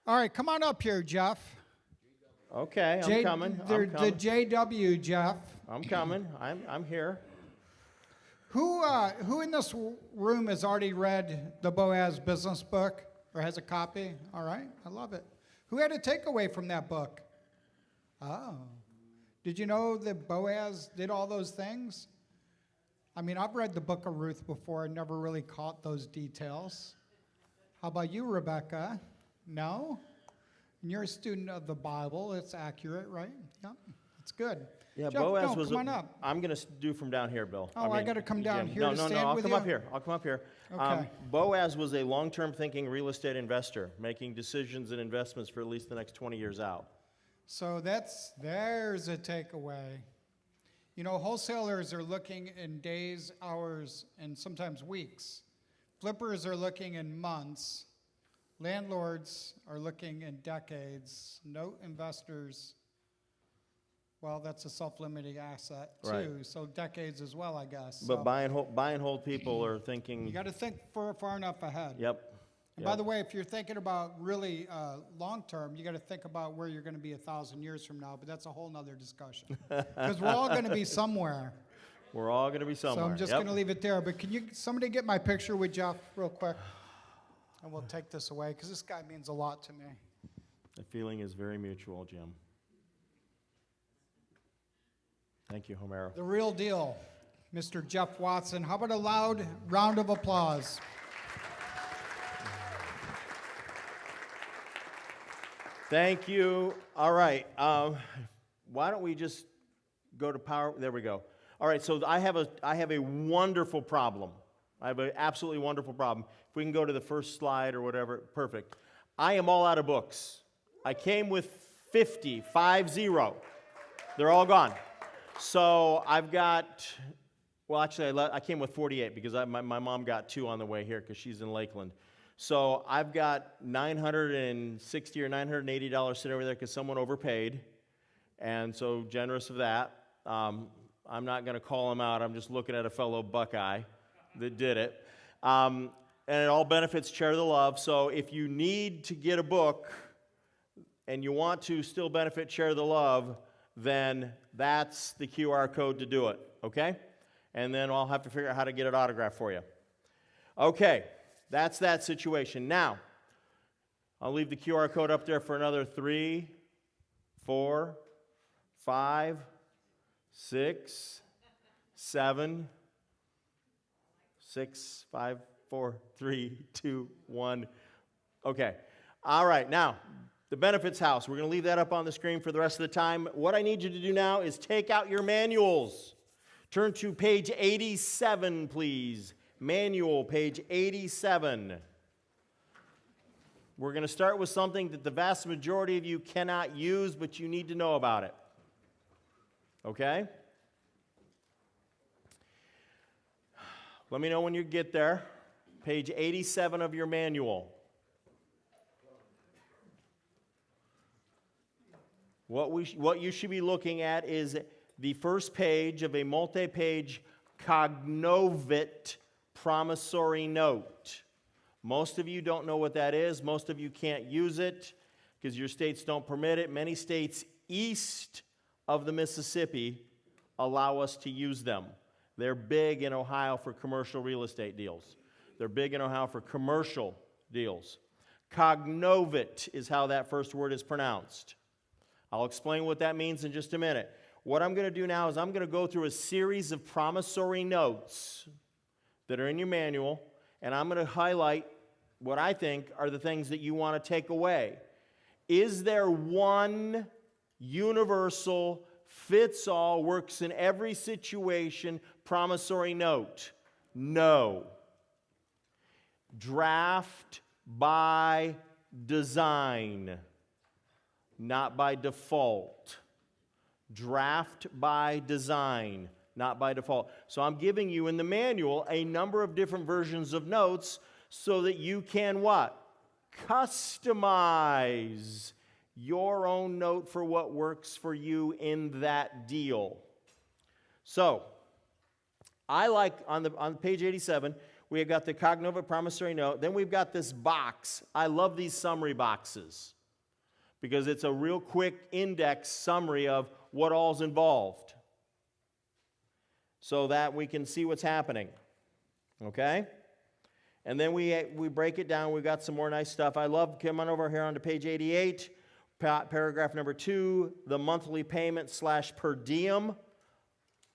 All right, come on up here, Jeff. Okay, I'm coming. The JW, Jeff. I'm coming. I'm here. Who in this room has already read the Boaz business book or has a copy? All right, I love it. Who had a takeaway from that book? Oh. Did you know that Boaz did all those things? I mean, I've read the book of Ruth before and never really caught those details. How about you, Rebecca? No? And you're a student of the Bible. It's accurate, right? Yeah, it's good. Yeah, Jeff, Boaz no, was. come on up. I'm going to do from down here, Bill. Oh, I got to come down Jim. here No, to no, stand no. I'll with come you? up here. I'll come up here. Okay. Boaz was a long-term thinking real estate investor, making decisions and investments for at least the next 20 years out. So there's a takeaway. You know, wholesalers are looking in days, hours, and sometimes weeks. Flippers are looking in months. Landlords are looking in decades. Note investors, well, that's a self-limiting asset too. Right. So decades as well, I guess. But So buy and hold people are thinking. you got to think far enough ahead. Yep. And by the way, if you're thinking about really long-term, you got to think about where you're going to be 1,000 years from now, but that's a whole nother discussion. Because we're all going to be somewhere. We're all going to be somewhere. So I'm just going to leave it there. But can somebody get my picture with Jeff real quick? And we'll take this away, because this guy means a lot to me. The feeling is very mutual, Jim. Thank you, Homero. The real deal, Mr. Jeff Watson. How about a loud round of applause? Thank you. All right. Why don't we just go to power? There we go. All right. So I have a wonderful problem. I have an absolutely wonderful problem. If we can go to the first slide or whatever, perfect. I am all out of books. I came with 50. They're all gone. So I've got, well, actually, I came with 48 because my mom got 2 on the way here because she's in Lakeland. So I've got $960 or $980 sitting over there because someone overpaid, and so generous of that. I'm not going to call him out. I'm just looking at a fellow Buckeye that did it. And it all benefits Share the Love. So if you need to get a book and you want to still benefit Share the Love, then that's the QR code to do it, okay? And then I'll have to figure out how to get it autographed for you. Okay. That's that situation. Now, I'll leave the QR code up there for another 3, 4, 5, 6, 7, 6, 5, 4, 3, 2, 1. Okay. All right. Now, the benefits house. We're going to leave that up on the screen for the rest of the time. What I need you to do now is take out your manuals. Turn to page 87, please. Manual, page 87. We're going to start with something that the vast majority of you cannot use, but you need to know about it. Okay? Let me know when you get there. Page 87 of your manual. What you should be looking at is the first page of a multi-page Cognovit promissory note. Most of you don't know what that is. Most of you can't use it because your states don't permit it. Many states east of the Mississippi allow us to use them. They're big in Ohio for commercial real estate deals. They're big in Ohio for commercial deals. Cognovit is how that first word is pronounced. I'll explain what that means in just a minute. What I'm going to do now is I'm going to go through a series of promissory notes that are in your manual, and I'm going to highlight what I think are the things that you want to take away. Is there one universal, fits-all, works in every situation promissory note? No. Draft by design, not by default. Draft by design, not by default. So I'm giving you in the manual a number of different versions of notes so that you can what? Customize your own note for what works for you in that deal. So, I like, on page 87, we have got the Cognovit promissory note. Then we've got this box. I love these summary boxes. because it's a real quick index summary of what all's involved so that we can see what's happening. Okay? And then we break it down. We've got some more nice stuff. I love, come on over here onto page 88, paragraph number 2, the monthly payment / per diem.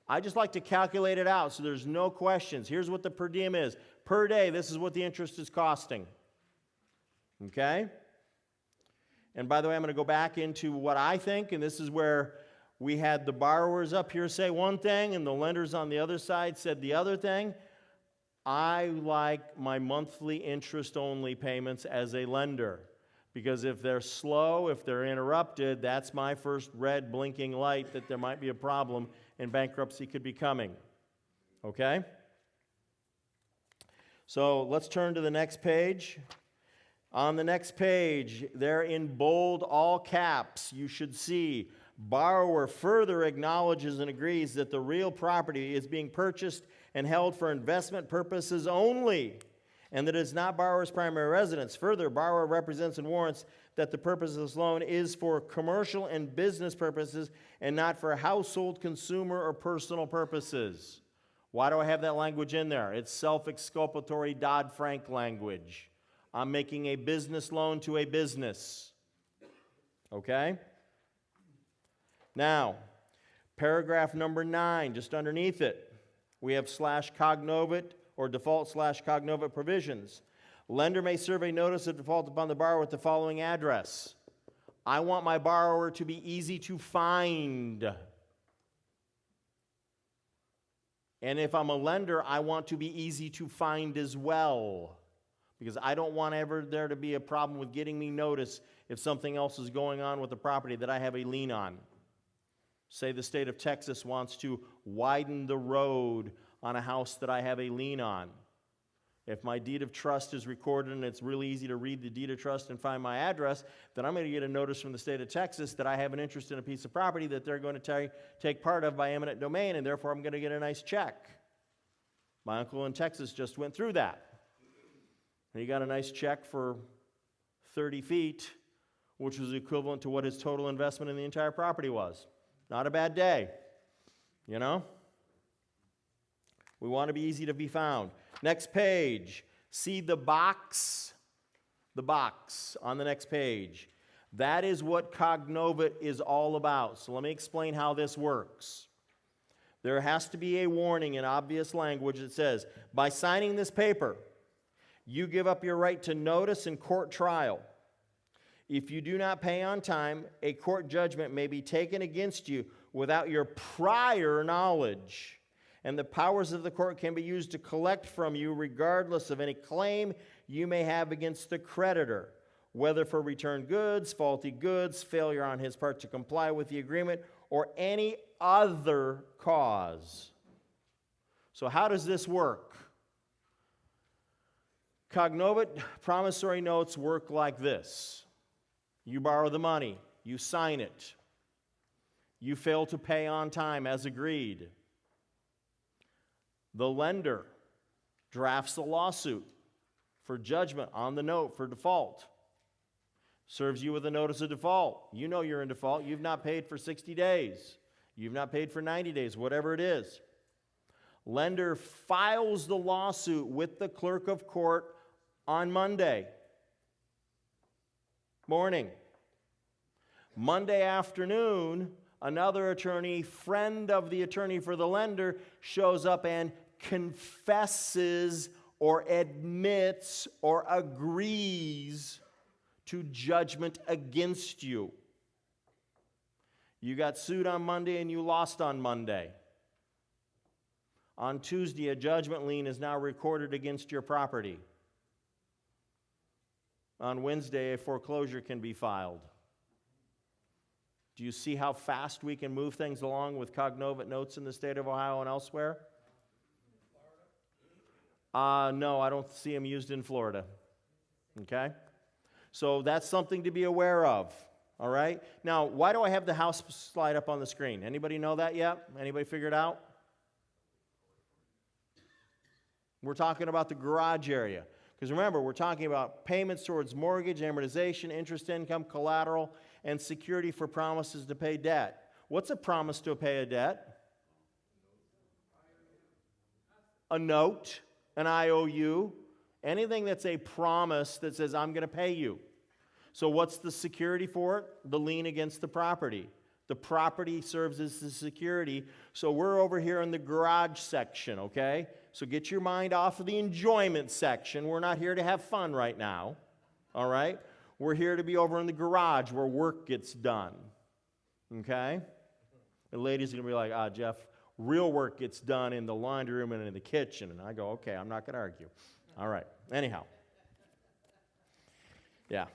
I just like to calculate it out so there's no questions. Here's what the per diem is. Per day, this is what the interest is costing. Okay? And by the way, I'm going to go back into what I think, and this is where we had the borrowers up here say one thing and the lenders on the other side said the other thing. I like my monthly interest-only payments as a lender because if they're slow, if they're interrupted, that's my first red blinking light that there might be a problem and bankruptcy could be coming. Okay? So let's turn to the next page. On the next page, there in bold, all caps, you should see, borrower further acknowledges and agrees that the real property is being purchased and held for investment purposes only, and that it is not borrower's primary residence. Further, borrower represents and warrants that the purpose of this loan is for commercial and business purposes and not for household, consumer, or personal purposes. Why do I have that language in there? It's self-exculpatory Dodd-Frank language. I'm making a business loan to a business. Okay? Now, paragraph number 9, just underneath it, we have /cognovit or default /cognovit provisions. Lender may serve a notice of default upon the borrower with the following address. I want my borrower to be easy to find. And if I'm a lender, I want to be easy to find as well. Because I don't want ever there to be a problem with getting me notice if something else is going on with the property that I have a lien on. Say the state of Texas wants to widen the road on a house that I have a lien on. If my deed of trust is recorded and it's really easy to read the deed of trust and find my address, then I'm going to get a notice from the state of Texas that I have an interest in a piece of property that they're going to take part of by eminent domain, and therefore I'm going to get a nice check. My uncle in Texas just went through that. He got a nice check for 30 feet, which was equivalent to what his total investment in the entire property was. Not a bad day, you know? We want to be easy to be found. Next page. See the box on the next page. That is what Cognovit is all about. So let me explain how this works. There has to be a warning in obvious language that says, by signing this paper, you give up your right to notice and court trial. If you do not pay on time, a court judgment may be taken against you without your prior knowledge, and the powers of the court can be used to collect from you regardless of any claim you may have against the creditor, whether for returned goods, faulty goods, failure on his part to comply with the agreement, or any other cause. So how does this work? Cognovit promissory notes work like this. You borrow the money, you sign it. You fail to pay on time as agreed. The lender drafts a lawsuit for judgment on the note for default. Serves you with a notice of default. You know you're in default. You've not paid for 60 days. You've not paid for 90 days, whatever it is. Lender files the lawsuit with the clerk of court on Monday morning. Monday afternoon, another attorney, friend of the attorney for the lender, shows up and confesses or admits or agrees to judgment against you. You got sued on Monday and you lost on Monday. On Tuesday, a judgment lien is now recorded against your property. On Wednesday, a foreclosure can be filed. Do you see how fast we can move things along with Cognovit notes in the state of Ohio and elsewhere? No, I don't see them used in Florida. Okay? So that's something to be aware of. All right? Now, why do I have the house slide up on the screen? Anybody know that yet? Anybody figure it out? We're talking about the garage area. Because remember, we're talking about payments towards mortgage, amortization, interest income, collateral, and security for promises to pay debt. What's a promise to pay a debt? A note, an IOU, anything that's a promise that says, I'm going to pay you. So what's the security for it? The lien against the property. The property serves as the security. So we're over here in the garage section, okay? So get your mind off of the enjoyment section. We're not here to have fun right now, all right? We're here to be over in the garage where work gets done, okay? The ladies are going to be like, Jeff, real work gets done in the laundry room and in the kitchen. And I go, okay, I'm not going to argue. All right. Anyhow. Yeah.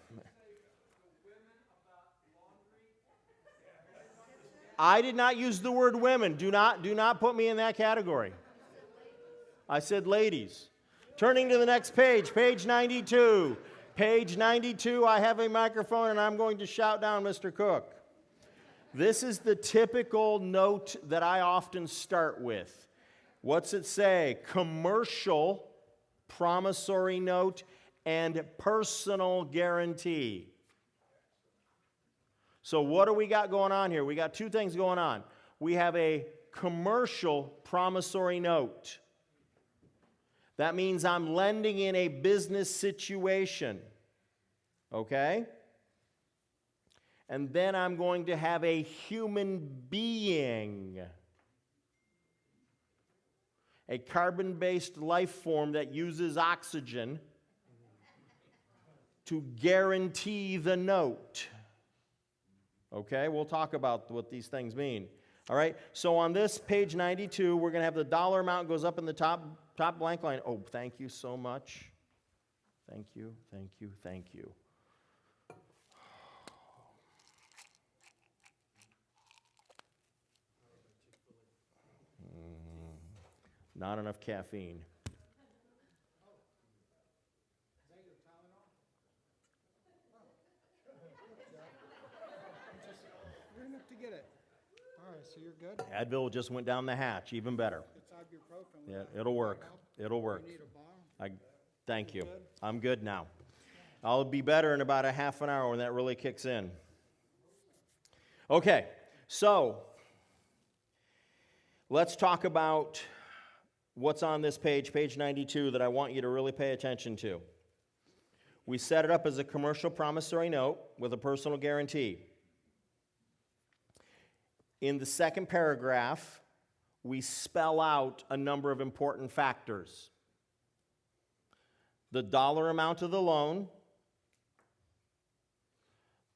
I did not use the word women. Do not put me in that category. I said ladies. Turning to the next page, page 92. Page 92, I have a microphone and I'm going to shout down Mr. Cook. This is the typical note that I often start with. What's it say? Commercial promissory note and personal guarantee. So what do we got going on here? We got two things going on. We have a commercial promissory note. That means I'm lending in a business situation. Okay? And then I'm going to have a human being, a carbon-based life form that uses oxygen to guarantee the note. Okay, we'll talk about what these things mean. All right, so on this page 92, we're going to have the dollar amount goes up in the top blank line. Oh, thank you so much. Thank you, thank you, thank you. Not enough caffeine. You're enough to get it. All right, so you're good? Advil just went down the hatch, even better. It's ibuprofen. Yeah, it'll work. It'll work. You need a bomb? Thank you. Good? I'm good now. I'll be better in about a half an hour when that really kicks in. Okay, so let's talk about what's on this page, page 92, that I want you to really pay attention to. We set it up as a commercial promissory note with a personal guarantee. In the second paragraph, we spell out a number of important factors. The dollar amount of the loan,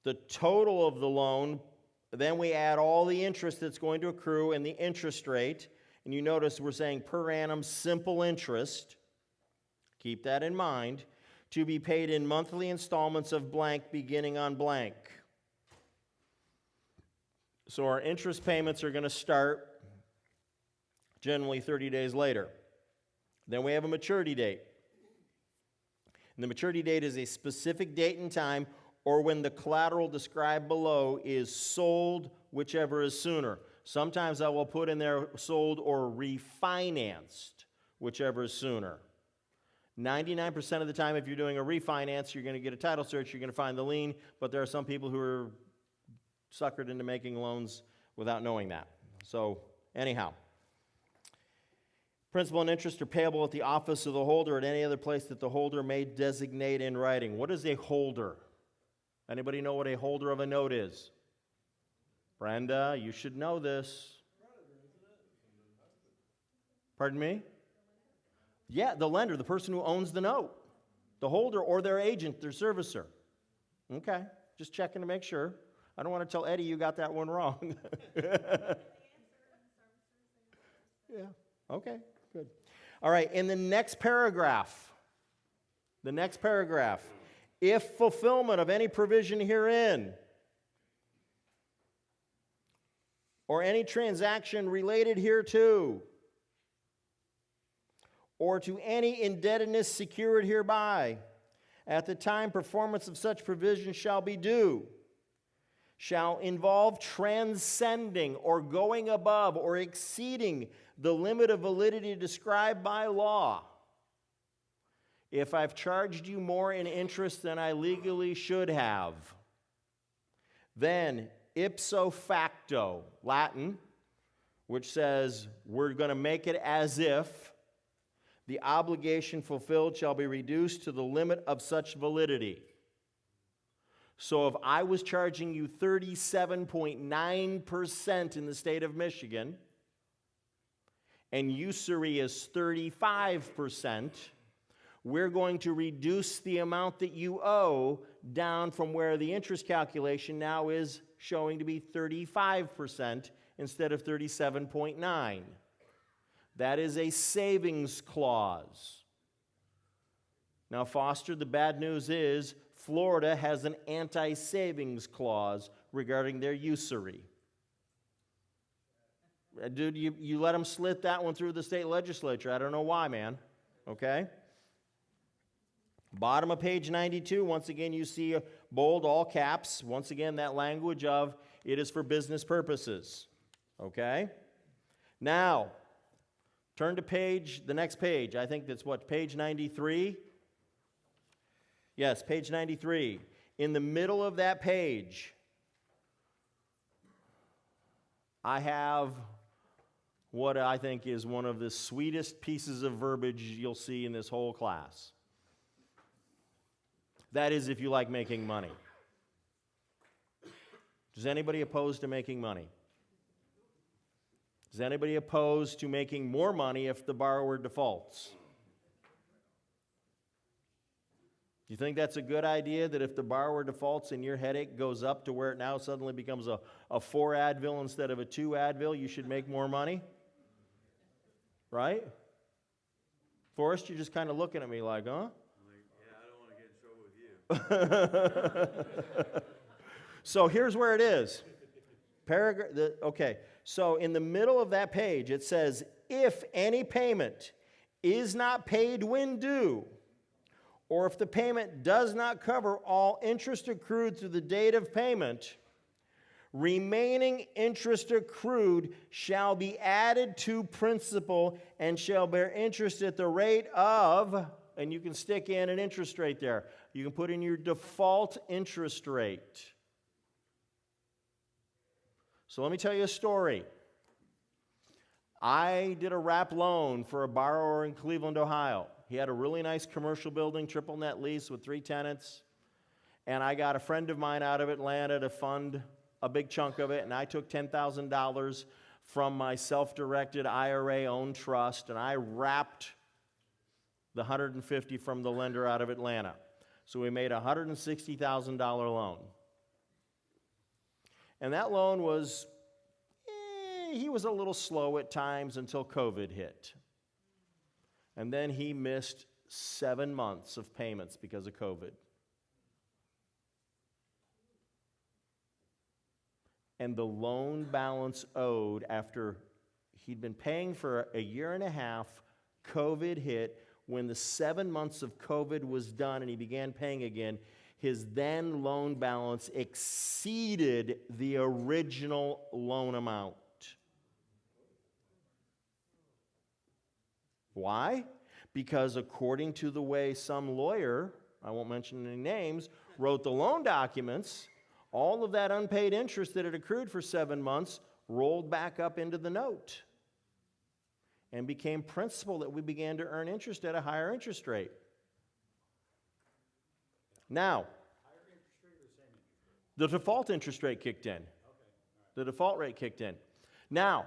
the total of the loan, then we add all the interest that's going to accrue and the interest rate. And you notice we're saying per annum simple interest. Keep that in mind. To be paid in monthly installments of blank beginning on blank. So our interest payments are going to start generally 30 days later. Then we have a maturity date. And the maturity date is a specific date and time or when the collateral described below is sold, whichever is sooner. Sometimes I will put in there sold or refinanced, whichever is sooner. 99% of the time, if you're doing a refinance, you're going to get a title search, you're going to find the lien, but there are some people who are suckered into making loans without knowing that. So, anyhow. Principal and interest are payable at the office of the holder or at any other place that the holder may designate in writing. What is a holder? Anybody know what a holder of a note is? Brenda, you should know this. Pardon me? Yeah, the lender, the person who owns the note. The holder or their agent, their servicer. Okay, just checking to make sure. I don't want to tell Eddie you got that one wrong. Yeah, okay, good. All right, in the next paragraph, if fulfillment of any provision herein or any transaction related hereto or to any indebtedness secured hereby, at the time performance of such provision shall be due, shall involve transcending or going above or exceeding the limit of validity described by law. if I've charged you more in interest than I legally should have, then ipso facto, Latin, which says we're going to make it as if the obligation fulfilled shall be reduced to the limit of such validity. So if I was charging you 37.9% in the state of Michigan, and usury is 35%, we're going to reduce the amount that you owe down from where the interest calculation now is showing to be 35% instead of 37.9. That is a savings clause. Now, Foster, the bad news is Florida has an anti-savings clause regarding their usury. Dude, you let them slit that one through the state legislature. I don't know why, man. Okay? Bottom of page 92, once again, you see a bold, all caps. Once again, that language of it is for business purposes. Okay? Now, turn to the next page. I think that's what, page 93? Yes, page 93. In the middle of that page, I have what I think is one of the sweetest pieces of verbiage you'll see in this whole class. That is, if you like making money. Is anybody opposed to making money? Is anybody opposed to making more money if the borrower defaults? Do you think that's a good idea, that if the borrower defaults and your headache goes up to where it now suddenly becomes a 4 Advil instead of a 2 Advil, you should make more money? Right? Forrest, you're just kind of looking at me like, huh? So here's where it is. Okay, so in the middle of that page, it says, if any payment is not paid when due, or if the payment does not cover all interest accrued through the date of payment, remaining interest accrued shall be added to principal and shall bear interest at the rate of, and you can stick in an interest rate there. You can put in your default interest rate. So let me tell you a story. I did a wrap loan for a borrower in Cleveland, Ohio. He had a really nice commercial building, triple net lease with 3 tenants. And I got a friend of mine out of Atlanta to fund a big chunk of it. And I took $10,000 from my self-directed IRA-owned trust, and I wrapped the $150,000 from the lender out of Atlanta. So we made a $160,000 loan. And that loan was, he was a little slow at times until COVID hit. And then he missed 7 months of payments because of COVID. And the loan balance owed, after he'd been paying for a year and a half, COVID hit. When the 7 months of COVID was done and he began paying again, his then loan balance exceeded the original loan amount. Why? Because according to the way some lawyer, I won't mention any names, wrote the loan documents, all of that unpaid interest that had accrued for 7 months rolled back up into the note and became principal that we began to earn interest at a higher interest rate. Now, the default interest rate kicked in. The default rate kicked in. Now,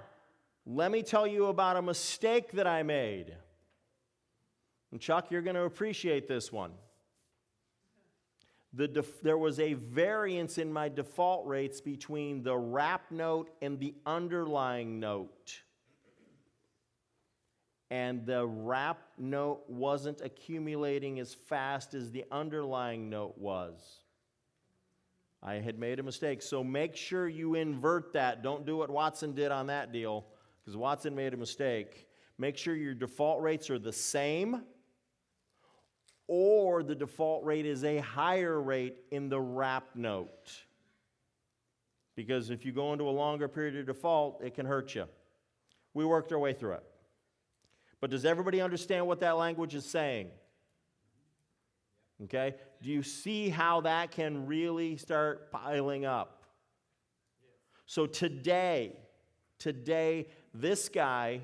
let me tell you about a mistake that I made. And Chuck, you're going to appreciate this one. There was a variance in my default rates between the wrap note and the underlying note. And the wrap note wasn't accumulating as fast as the underlying note was. I had made a mistake. So make sure you invert that. Don't do what Watson did on that deal, because Watson made a mistake. Make sure your default rates are the same, or the default rate is a higher rate in the wrap note. Because if you go into a longer period of default, it can hurt you. We worked our way through it. But does everybody understand what that language is saying? Okay? Do you see how that can really start piling up? So today, this guy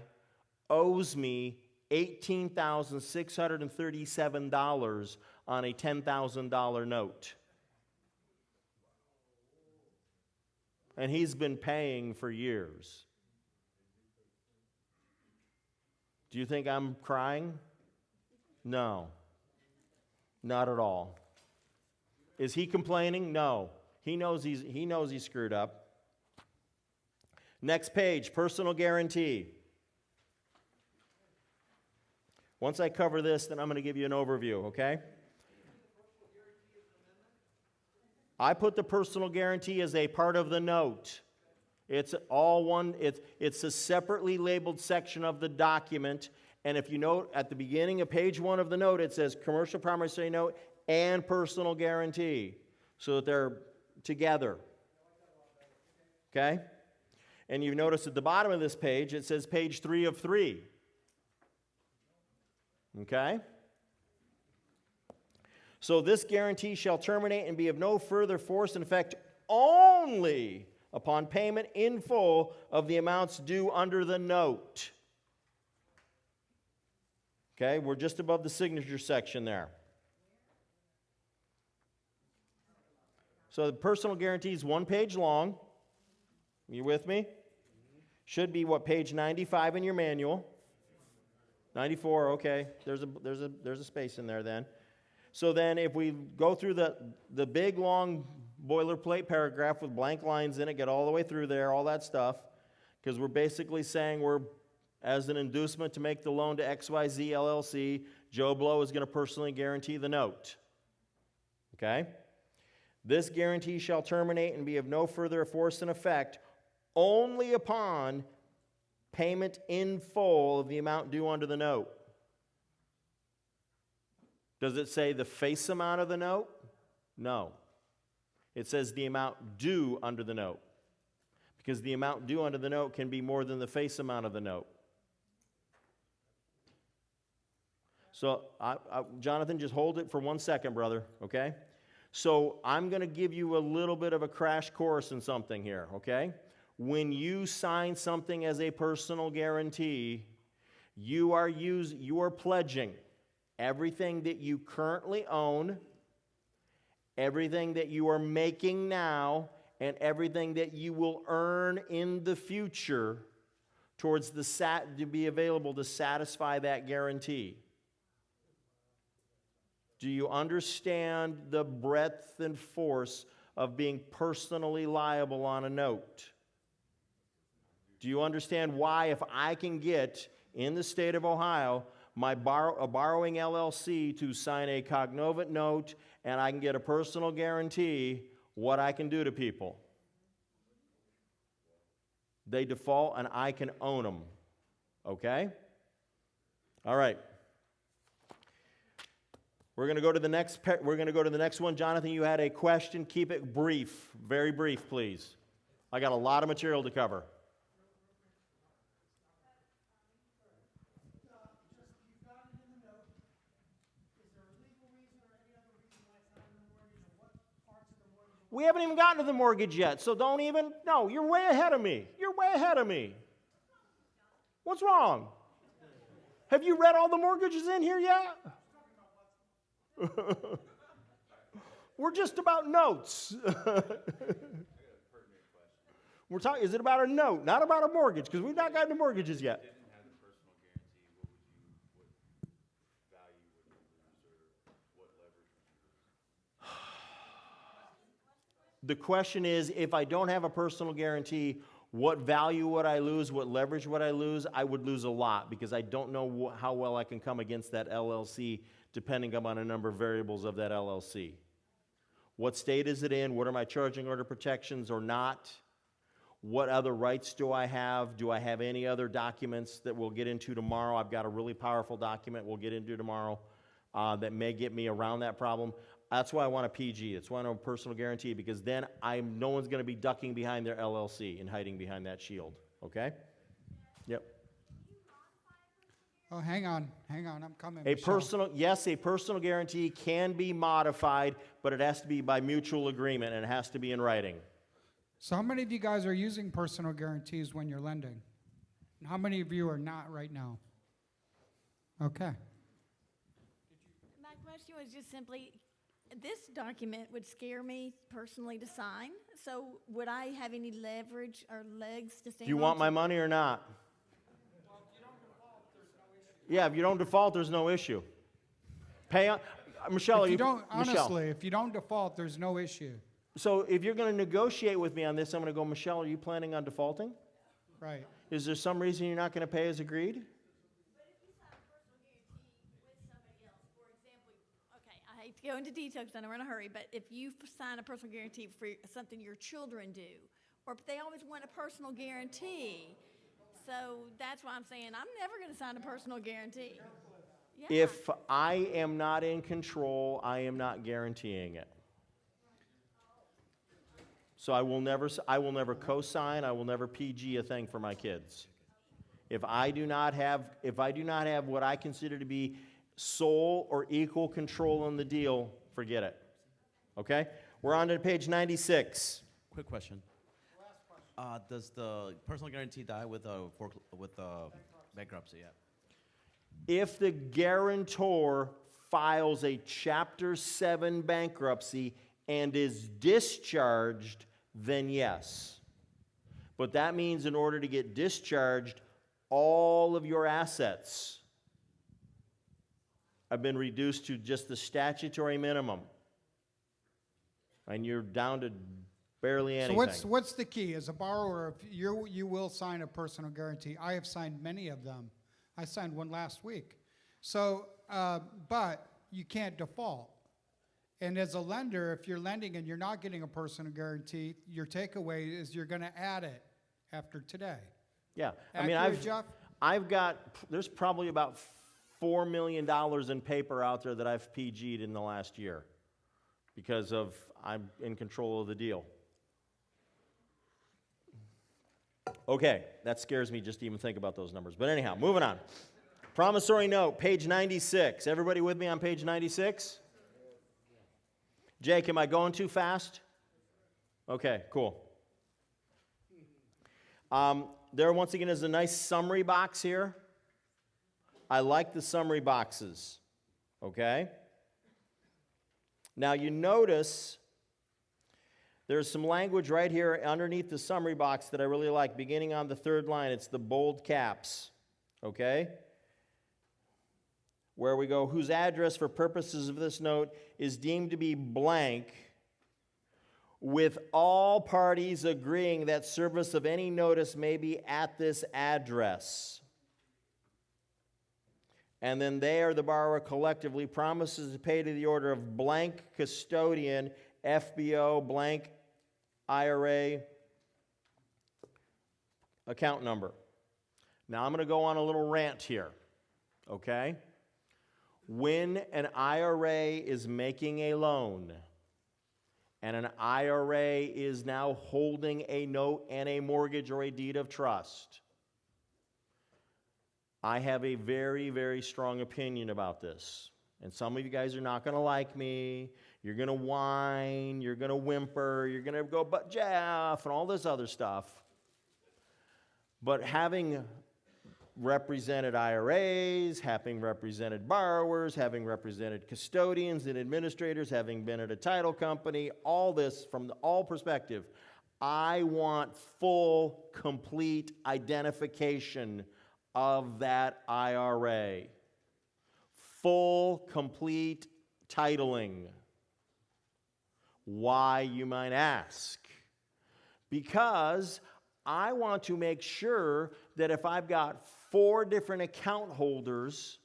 owes me $18,637 on a $10,000 note. And he's been paying for years. Do you think I'm crying? No. Not at all. Is he complaining? No. He knows he's screwed up. Next page, personal guarantee. Once I cover this, then I'm going to give you an overview, okay? I put the personal guarantee as a part of the note. It's all one, it's a separately labeled section of the document. And if you note at the beginning of page 1 of the note, it says commercial promissory note and personal guarantee, so that they're together. Okay? And you notice at the bottom of this page, it says page 3 of 3. Okay? So this guarantee shall terminate and be of no further force and effect only upon payment in full of the amounts due under the note. Okay, we're just above the signature section there. So the personal guarantee is 1 page long. You with me? Should be what, page 95 in your manual? 94, okay. There's a space in there then. So then if we go through the big long boilerplate paragraph with blank lines in it, get all the way through there, all that stuff, because we're basically saying we're, as an inducement to make the loan to XYZ LLC, Joe Blow is going to personally guarantee the note. Okay? This guarantee shall terminate and be of no further force and effect only upon payment in full of the amount due under the note. Does it say the face amount of the note? No. It says the amount due under the note, because the amount due under the note can be more than the face amount of the note. So, Jonathan, just hold it for 1 second, brother, okay? So I'm going to give you a little bit of a crash course in something here, okay? When you sign something as a personal guarantee, you are pledging everything that you currently own, everything that you are making now, and everything that you will earn in the future towards to be available to satisfy that guarantee. Do you understand the breadth and force of being personally liable on a note? Do you understand why, if I can get, in the state of Ohio, a borrowing LLC to sign a cognizant note and I can get a personal guarantee, what I can do to people? They default and I can own them. Okay? All right. We're going to go to the next one. Jonathan, you had a question. Keep it brief. Very brief, please. I got a lot of material to cover. We haven't even gotten to the mortgage yet, so no, you're way ahead of me. You're way ahead of me. What's wrong? Have you read all the mortgages in here yet? We're just about notes. We're talking, is it about a note, not about a mortgage, because we've not gotten to mortgages yet. The question is, if I don't have a personal guarantee, what value would I lose? What leverage would I lose? I would lose a lot, because I don't know how well I can come against that LLC, depending upon a number of variables of that LLC. What state is it in? What are my charging order protections or not? What other rights do I have? Do I have any other documents that we'll get into tomorrow? I've got a really powerful document we'll get into tomorrow that may get me around that problem. That's why I want a PG. That's why I want a personal guarantee, because then no one's going to be ducking behind their LLC and hiding behind that shield. Okay? Yep. Oh, hang on, I'm coming. A Michelle. a personal guarantee can be modified, but it has to be by mutual agreement and it has to be in writing. So how many of you guys are using personal guarantees when you're lending? And how many of you are not right now? Okay. My question was just simply, this document would scare me personally to sign, so would I have any leverage or legs to stand on? Do you want my money or not? Yeah, if you don't default, there's no issue. Pay on, Michelle. If you don't, Michelle. honestly, if you don't default, there's no issue. So if you're going to negotiate with me on this, I'm going to go, Michelle, are you planning on defaulting? Right. Is there some reason you're not going to pay as agreed? But if you sign a personal guarantee with somebody else, for example, okay, I hate to go into details because I know we're in a hurry, but if you sign a personal guarantee for something your children do, or if they always want a personal guarantee, so that's why I'm saying I'm never going to sign a personal guarantee. Yeah. If I am not in control, I am not guaranteeing it. So I will never co-sign, I will never PG a thing for my kids. If I do not have what I consider to be sole or equal control in the deal, forget it. Okay? We're on to page 96. Quick question. Does the personal guarantee die with bankruptcy? Yeah. If the guarantor files a Chapter 7 bankruptcy and is discharged, then yes. But that means in order to get discharged, all of your assets have been reduced to just the statutory minimum. And you're down to barely anything. So what's the key? As a borrower, if you will sign a personal guarantee. I have signed many of them. I signed one last week. So, but you can't default. And as a lender, if you're lending and you're not getting a personal guarantee, your takeaway is you're going to add it after today. Yeah. Accurate, Jeff? There's probably about $4 million in paper out there that I've PG'd in the last year because I'm in control of the deal. Okay, that scares me just to even think about those numbers. But anyhow, moving on. Promissory note, page 96. Everybody with me on page 96? Jake, am I going too fast? Okay, cool. There, once again, is a nice summary box here. I like the summary boxes, okay? Now, you notice there's some language right here underneath the summary box that I really like, beginning on the third line. It's the bold caps, okay? Where we go, whose address for purposes of this note is deemed to be blank, with all parties agreeing that service of any notice may be at this address. And then they or the borrower collectively promises to pay to the order of blank custodian, FBO, blank IRA, account number. Now I'm going to go on a little rant here, okay? When an IRA is making a loan, and an IRA is now holding a note and a mortgage or a deed of trust, I have a very, very strong opinion about this. And some of you guys are not going to like me. You're going to whine. You're going to whimper. You're going to go, but Jeff, and all this other stuff. But having represented IRAs, having represented borrowers, having represented custodians and administrators, having been at a title company, all this from all perspective, I want full, complete identification of that IRA. Full, complete titling. Why, you might ask? Because I want to make sure that if I've got 4 different account holders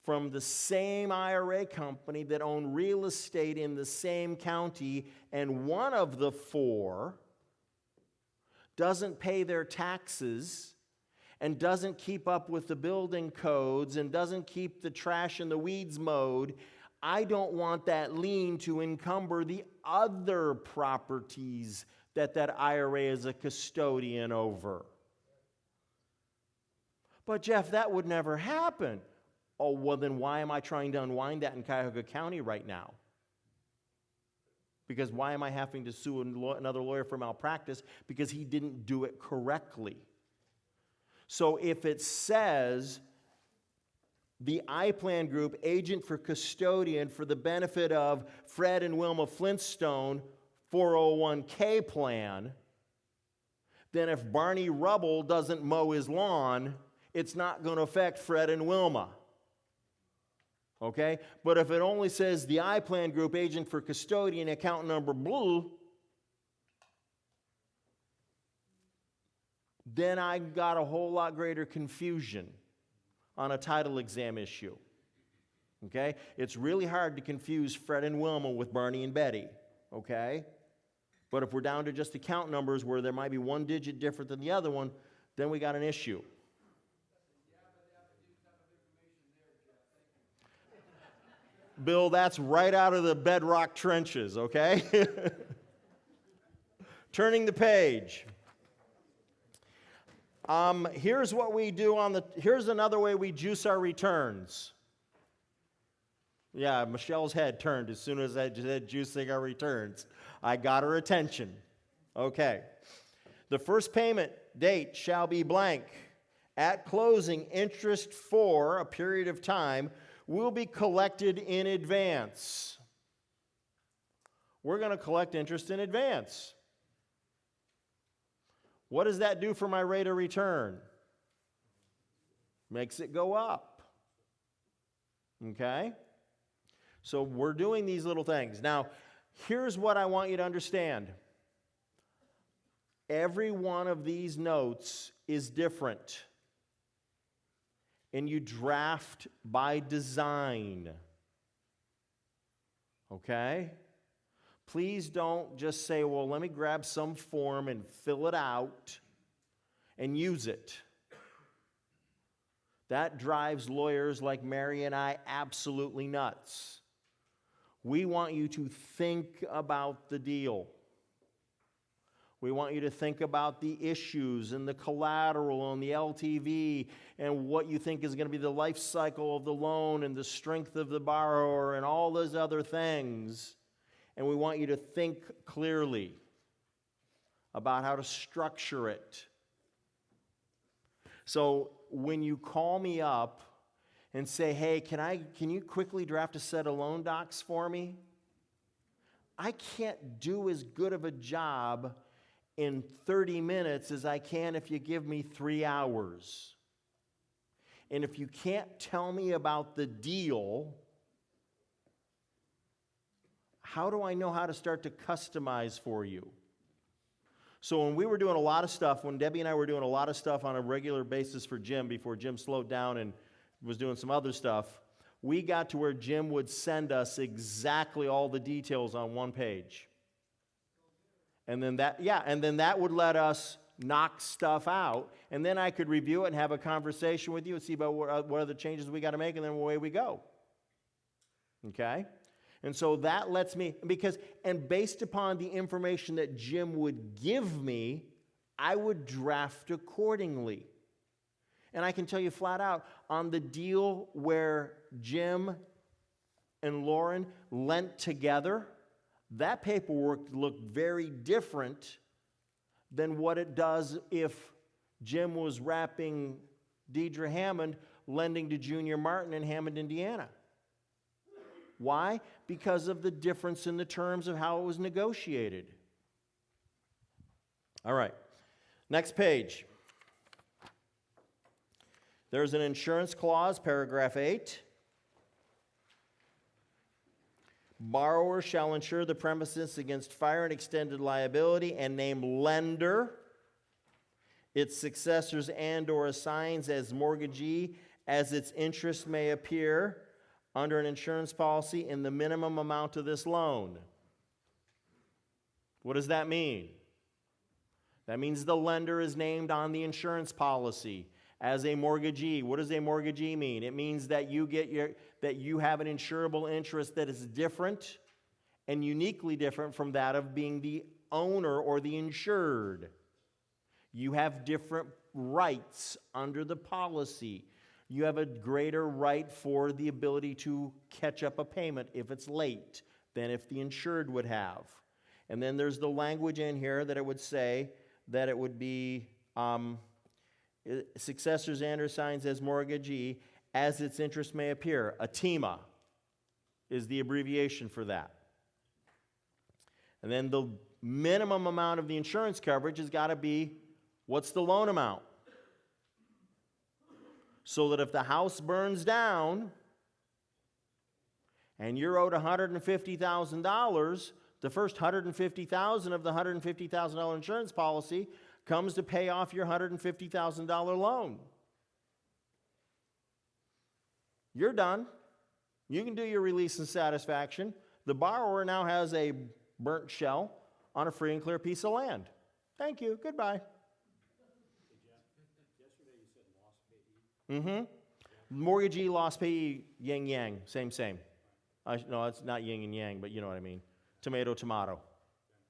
from the same IRA company that own real estate in the same county, and one of the 4 doesn't pay their taxes and doesn't keep up with the building codes and doesn't keep the trash and the weeds mowed, I don't want that lien to encumber the other properties that IRA is a custodian over. But Jeff, that would never happen. Oh, well, then why am I trying to unwind that in Cuyahoga County right now? Because why am I having to sue another lawyer for malpractice? Because he didn't do it correctly. So if it says the iPlan Group, agent for custodian for the benefit of Fred and Wilma Flintstone 401k plan, then if Barney Rubble doesn't mow his lawn, it's not going to affect Fred and Wilma. Okay? But if it only says the iPlan Group, agent for custodian, account number blue, then I got a whole lot greater confusion on a title exam issue. Okay? It's really hard to confuse Fred and Wilma with Barney and Betty. Okay? But if we're down to just account numbers where there might be one digit different than the other one, then we got an issue. Bill, that's right out of the bedrock trenches, okay? Turning the page. Here's what we do here's another way we juice our returns. Yeah, Michelle's head turned as soon as I said juicing our returns. I got her attention. Okay. The first payment date shall be blank. At closing, interest for a period of time will be collected in advance. We're going to collect interest in advance. What does that do for my rate of return? Makes it go up. Okay? So we're doing these little things. Now, here's what I want you to understand. Every one of these notes is different. And you draft by design. Okay? Please don't just say, well, let me grab some form and fill it out and use it. That drives lawyers like Mary and I absolutely nuts. We want you to think about the deal. We want you to think about the issues and the collateral and the LTV and what you think is going to be the life cycle of the loan and the strength of the borrower and all those other things. And we want you to think clearly about how to structure it. So when you call me up and say, hey, can you quickly draft a set of loan docs for me? I can't do as good of a job in 30 minutes as I can if you give me 3 hours. And if you can't tell me about the deal, how do I know how to start to customize for you? So when we were doing a lot of stuff, when Debbie and I were doing a lot of stuff on a regular basis for Jim before Jim slowed down and was doing some other stuff, we got to where Jim would send us exactly all the details on one page. And then that would let us knock stuff out, and then I could review it and have a conversation with you and see about what are the changes we got to make, and then away we go. Okay? And so that lets me, and based upon the information that Jim would give me, I would draft accordingly. And I can tell you flat out, on the deal where Jim and Lauren lent together, that paperwork looked very different than what it does if Jim was wrapping Deidre Hammond lending to Junior Martin in Hammond, Indiana. Why? Because of the difference in the terms of how it was negotiated. All right, next page. There's an insurance clause, paragraph 8. Borrower shall insure the premises against fire and extended liability and name lender, its successors and or assigns as mortgagee as its interest may appear under an insurance policy in the minimum amount of this loan. What does that mean? That means the lender is named on the insurance policy as a mortgagee. What does a mortgagee mean? It means that you have an insurable interest that is different and uniquely different from that of being the owner or the insured. You have different rights under the policy. You have a greater right for the ability to catch up a payment if it's late than if the insured would have. And then there's the language in here that it would say that it would be successors and or signs as mortgagee as its interest may appear. ATIMA is the abbreviation for that. And then the minimum amount of the insurance coverage has got to be, what's the loan amount? So that if the house burns down and you're owed $150,000, the first $150,000 of the $150,000 insurance policy comes to pay off your $150,000 loan. You're done. You can do your release and satisfaction. The borrower now has a burnt shell on a free and clear piece of land. Thank you. Goodbye. Mortgagee, lost payee, yin yang, same. No, it's not yin and yang, but you know what I mean. Tomato, tomato.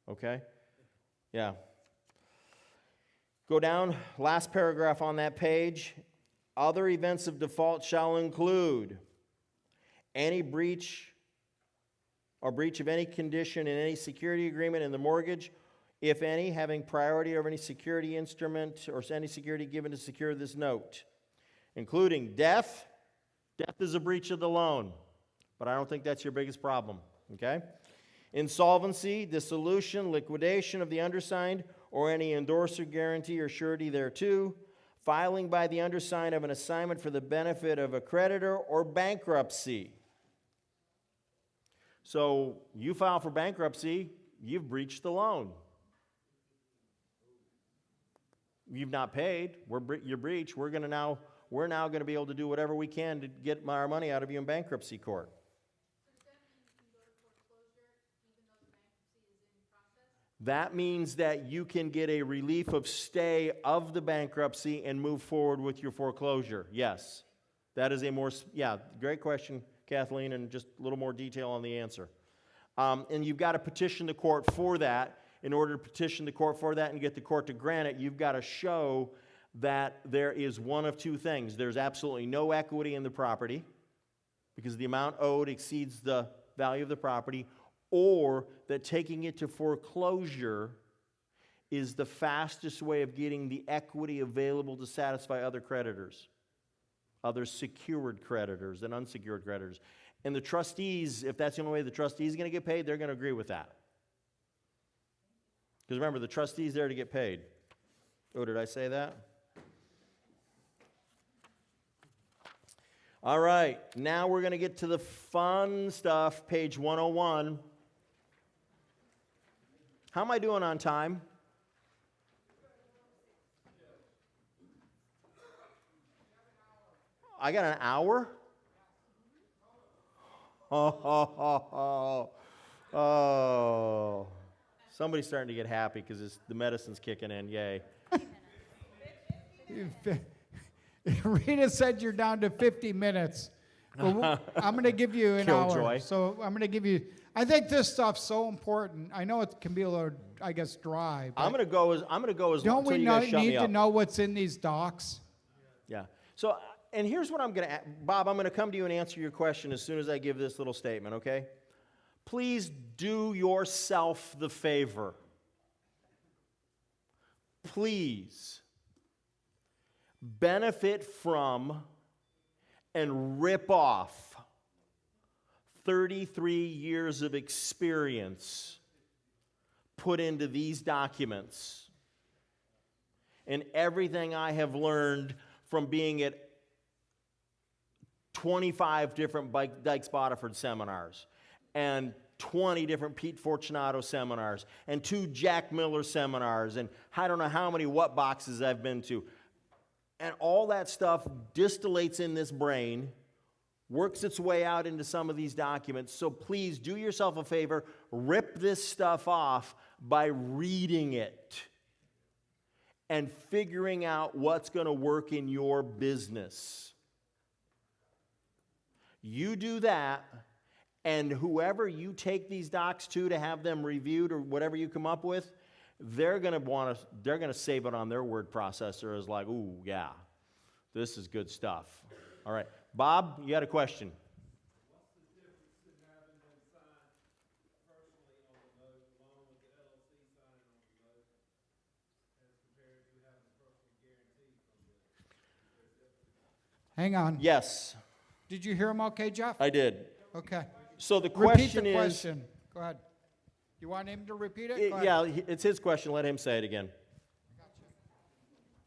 Okay? Yeah. Go down, last paragraph on that page. Other events of default shall include any breach or breach of any condition in any security agreement in the mortgage, if any, having priority over any security instrument or any security given to secure this note, including death. Death is a breach of the loan, but I don't think that's your biggest problem, okay? Insolvency, dissolution, liquidation of the undersigned, or any endorser, guarantee, or surety thereto, filing by the undersigned of an assignment for the benefit of a creditor, or bankruptcy. So you file for bankruptcy, you've breached the loan. You've not paid, you're breached. We're now going to be able to do whatever we can to get our money out of you in bankruptcy court. That means that you can get a relief of stay of the bankruptcy and move forward with your foreclosure. Yes. That is great question, Kathleen, and just a little more detail on the answer. And you've got to petition the court for that. In order to petition the court for that and get the court to grant it, you've got to show that there is one of two things. There's absolutely no equity in the property because the amount owed exceeds the value of the property, or that taking it to foreclosure is the fastest way of getting the equity available to satisfy other creditors, other secured creditors and unsecured creditors. And the trustees, if that's the only way the trustees are going to get paid, they're going to agree with that. Because remember, the trustee's there to get paid. Oh, did I say that? All right, now we're going to get to the fun stuff, page 101. How am I doing on time? I got an hour? Oh. Somebody's starting to get happy because the medicine's kicking in. Yay. Rita said you're down to 50 minutes. But I'm going to give you an Killjoy. hour. So I'm going to give you, I think this stuff's so important. I know it can be a little, I guess, dry. I'm going to go as Don't until we you guys shut me need up. to know what's in these docs? Yeah. So, and here's what I'm going to, Bob, I'm going to come to you and answer your question as soon as I give this little statement, okay? Please do yourself the favor. Please benefit from and rip off 33 years of experience put into these documents and everything I have learned from being at 25 different Dykes Boddiford seminars and 20 different Pete Fortunato seminars and 2 Jack Miller seminars and I don't know how many what boxes I've been to. And all that stuff distillates in this brain, works its way out into some of these documents. So please do yourself a favor, rip this stuff off by reading it and figuring out what's going to work in your business. You do that, and whoever you take these docs to have them reviewed or whatever you come up with, they're going to save it on their word processor as like, ooh, yeah, this is good stuff. All right. Bob, you had a question. Hang on. Yes, Did you hear him okay, Jeff? I did. Okay. So the Repeat question the is, question. Go ahead. You want him to repeat it? Go ahead. yeah, it's his question. Let him say it again.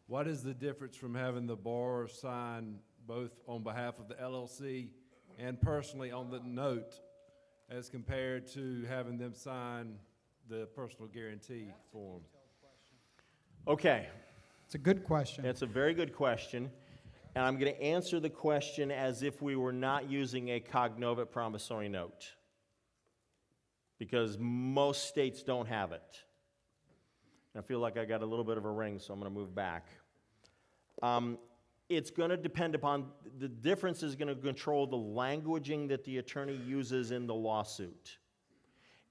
What is the difference from having the borrower sign both on behalf of the LLC and personally on the note as compared to having them sign the personal guarantee form? Okay, It's a good question. it's a very good question. And I'm going to answer the question as if we were not using a cognovit promissory note, because most states don't have it. I feel like I got a little bit of a ring, so I'm going to move back. It's going to depend upon, the difference is going to control the languaging that the attorney uses in the lawsuit.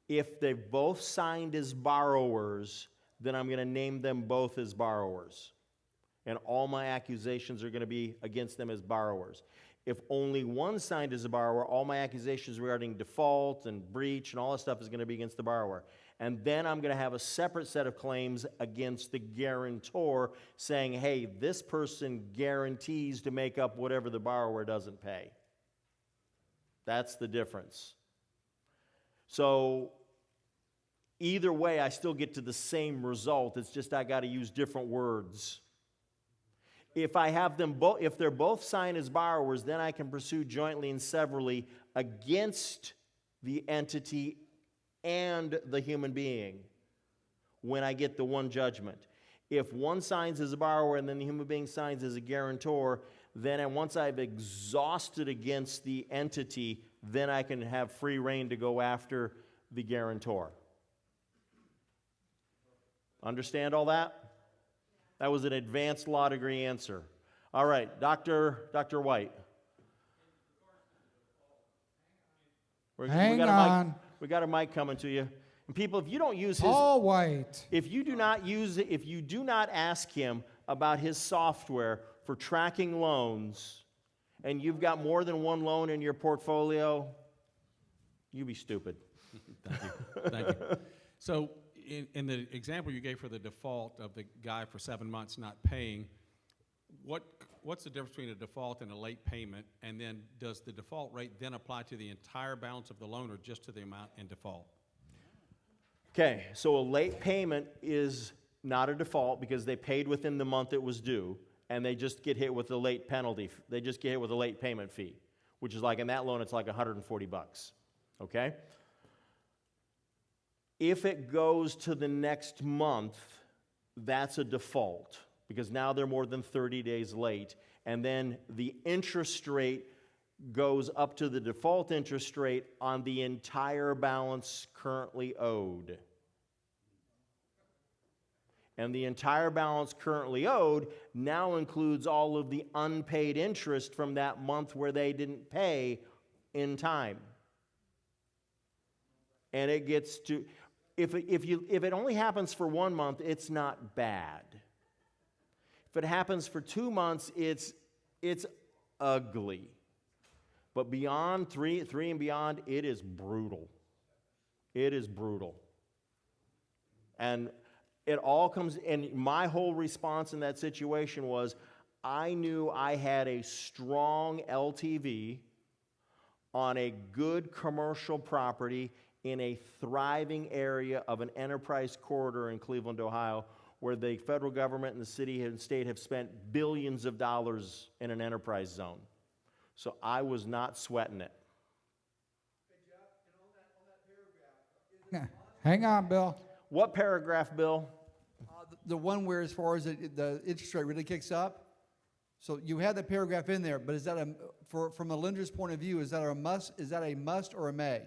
If they've both signed as borrowers, then I'm going to name them both as borrowers. And all my accusations are going to be against them as borrowers. If only one signed as a borrower, all my accusations regarding default and breach and all that stuff is going to be against the borrower. And then I'm going to have a separate set of claims against the guarantor saying, hey, this person guarantees to make up whatever the borrower doesn't pay. That's the difference. So either way, I still get to the same result. It's just I got to use different words. If I have them both, if they're both signed as borrowers, then I can pursue jointly and severally against the entity and the human being when I get the one judgment. If one signs as a borrower and then the human being signs as a guarantor, then once I've exhausted against the entity, then I can have free rein to go after the guarantor. Understand all that? That was an advanced law degree answer. All right, Dr. White. Hang on. We got a mic coming to you. And people, if you don't use his, Paul White. if you do not use it, if you do not ask him about his software for tracking loans, and you've got more than one loan in your portfolio, you be stupid. Thank you. Thank you. So in the example you gave for the default of the guy for 7 months not paying, what's the difference between a default and a late payment? And then does the default rate then apply to the entire balance of the loan or just to the amount in default? Okay, so a late payment is not a default because they paid within the month it was due, and they just get hit with a late penalty. They just get hit with a late payment fee, which is like, in that loan, it's like $140, okay? If it goes to the next month, that's a default because now they're more than 30 days late, and then the interest rate goes up to the default interest rate on the entire balance currently owed. And the entire balance currently owed now includes all of the unpaid interest from that month where they didn't pay in time. And it gets to, if it only happens for 1 month, it's not bad. If it happens for 2 months, it's ugly. But beyond three and beyond, it is brutal. It is brutal. And it all comes, and my whole response in that situation was, I knew I had a strong LTV on a good commercial property in a thriving area of an enterprise corridor in Cleveland, Ohio, where the federal government and the city and state have spent billions of dollars in an enterprise zone. So I was not sweating it. Hang on, Bill. What paragraph, Bill? The one where, as far as the interest rate really kicks up. So you had that paragraph in there, but is that from a lender's point of view, is that a must? Is that a must or a may?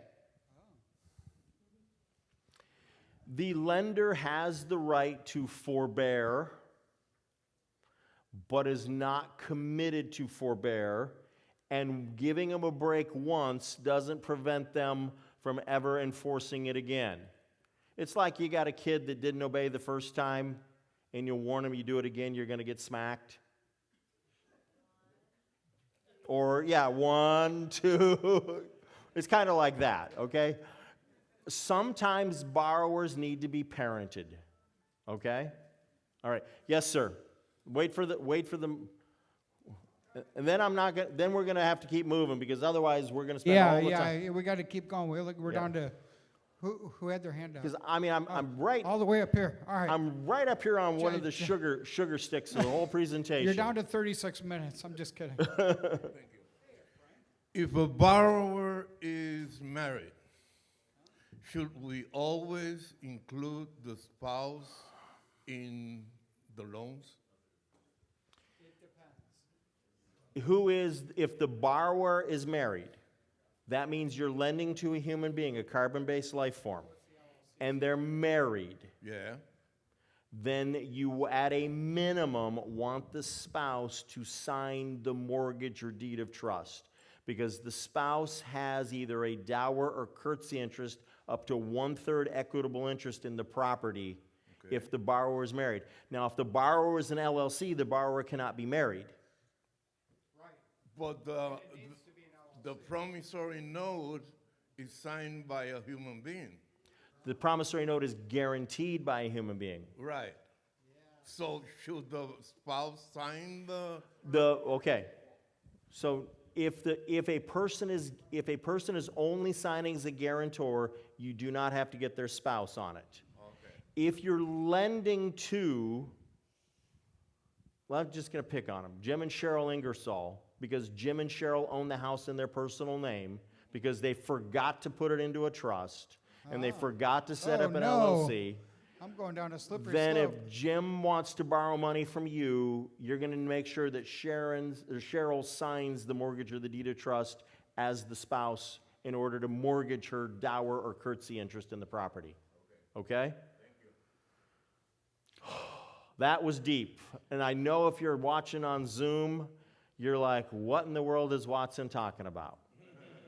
The lender has the right to forbear, but is not committed to forbear, and giving them a break once doesn't prevent them from ever enforcing it again. It's like you got a kid that didn't obey the first time, and you'll warn him, you do it again, you're going to get smacked. Or, yeah, 1, 2. It's kind of like that, okay? Sometimes borrowers need to be parented, okay? All right. Yes, sir. Wait for the, and then then we're gonna have to keep moving because otherwise we're gonna spend all the time. Yeah, we got to keep going. We're Yeah. down to, who had their hand up? Because I mean, I'm right. All the way up here. All right. I'm right up here on one of the Jay- sugar sticks of the whole presentation. You're down to 36 minutes. I'm just kidding. If a borrower is married, should we always include the spouse in the loans? If the borrower is married, that means you're lending to a human being, a carbon-based life form, and they're married, Yeah. then you, at a minimum, want the spouse to sign the mortgage or deed of trust. Because the spouse has either a dower or curtsy interest up to 1/3 equitable interest in the property if the borrower is married. Now, if the borrower is an LLC, the borrower cannot be married. But the promissory note is signed by a human being. The promissory note is guaranteed by a human being. Right. So should the spouse sign the? Okay. So if a person is only signing as a guarantor, you do not have to get their spouse on it. Okay. If you're lending to, well, I'm just going to pick on them, Jim and Cheryl Ingersoll, because Jim and Cheryl own the house in their personal name, because they forgot to put it into a trust, and they forgot to set Oh, up an no. LLC. I'm going down a slippery Then if slope. Jim wants to borrow money from you, you're going to make sure that Cheryl signs the mortgage or the deed of trust as the spouse in order to mortgage her dower or curtsy interest in the property. Okay? That was deep. And I know if you're watching on Zoom, you're like, what in the world is Watson talking about?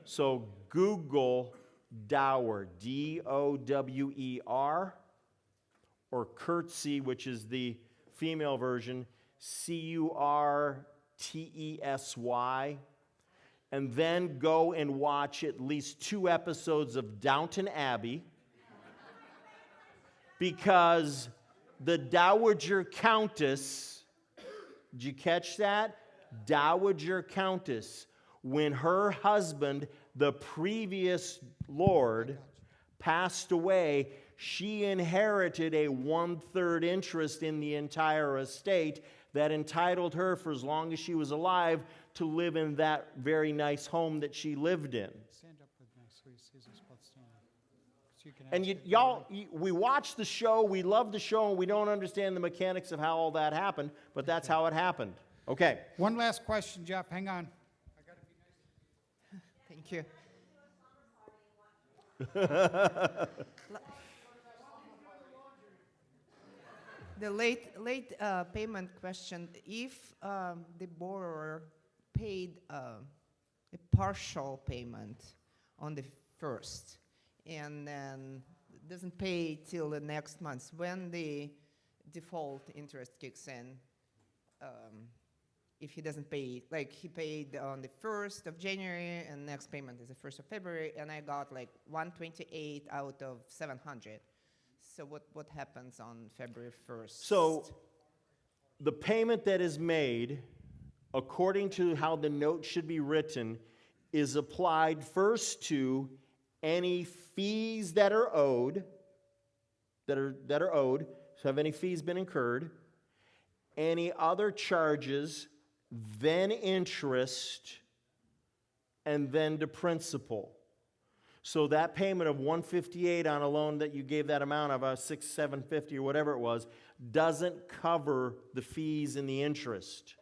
So Google dower, D-O-W-E-R, or curtsy, which is the female version, C-U-R-T-E-S-Y, and then go and watch at least 2 episodes of Downton Abbey, because the Dowager Countess, did you catch that? Dowager Countess, when her husband, the previous Lord, passed away, she inherited a 1/3 interest in the entire estate that entitled her, for as long as she was alive, to live in that very nice home that she lived in. Stand up with me so he sees us both standing. So you can And we watch the show, we love the show, and we don't understand the mechanics of how all that happened, but that's how it happened. Okay. One last question, Jeff. Hang on. Thank you. The late payment question, if the borrower paid a partial payment on the first and then doesn't pay till the next month, when the default interest kicks in, if he doesn't pay, like he paid on the 1st of January and next payment is the 1st of February, and I got like 128 out of 700. So what happens on February 1st? So the payment that is made, according to how the note should be written, is applied first to any fees that are owed, so have any fees been incurred, any other charges, then interest, and then to principal. So that payment of $158 on a loan that you gave that amount of $6,750 or whatever it was doesn't cover the fees and the interest.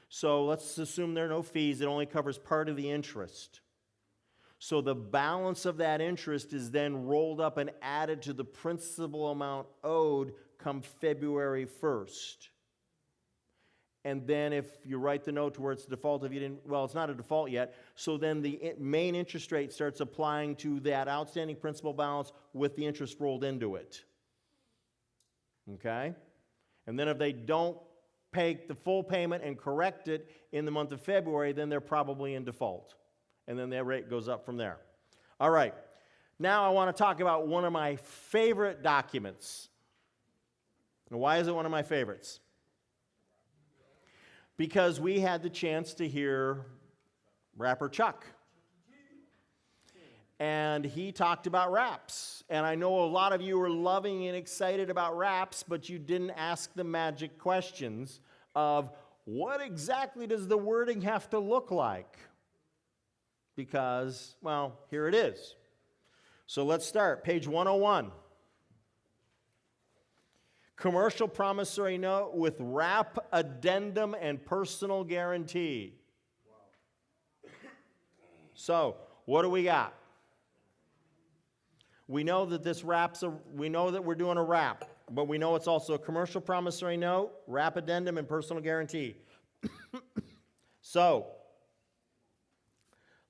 So let's assume there are no fees. It only covers part of the interest. So the balance of that interest is then rolled up and added to the principal amount owed come February 1st. and then if you write the note to where it's default, if you didn't, well, it's not a default yet, so then the main interest rate starts applying to that outstanding principal balance with the interest rolled into it. Okay? And then if they don't pay the full payment and correct it in the month of February, then they're probably in default. And then their rate goes up from there. All right. Now I want to talk about one of my favorite documents. Now, why is it one of my favorites? Because we had the chance to hear Rapper Chuck. And he talked about raps. And I know a lot of you are loving and excited about raps, but you didn't ask the magic questions of what exactly does the wording have to look like? Because, well, here it is. So let's start. Page 101. Commercial promissory note with wrap, addendum, and personal guarantee. So, what do we got? We know that this we know that we're doing a wrap, but we know it's also a commercial promissory note, wrap, addendum, and personal guarantee. So,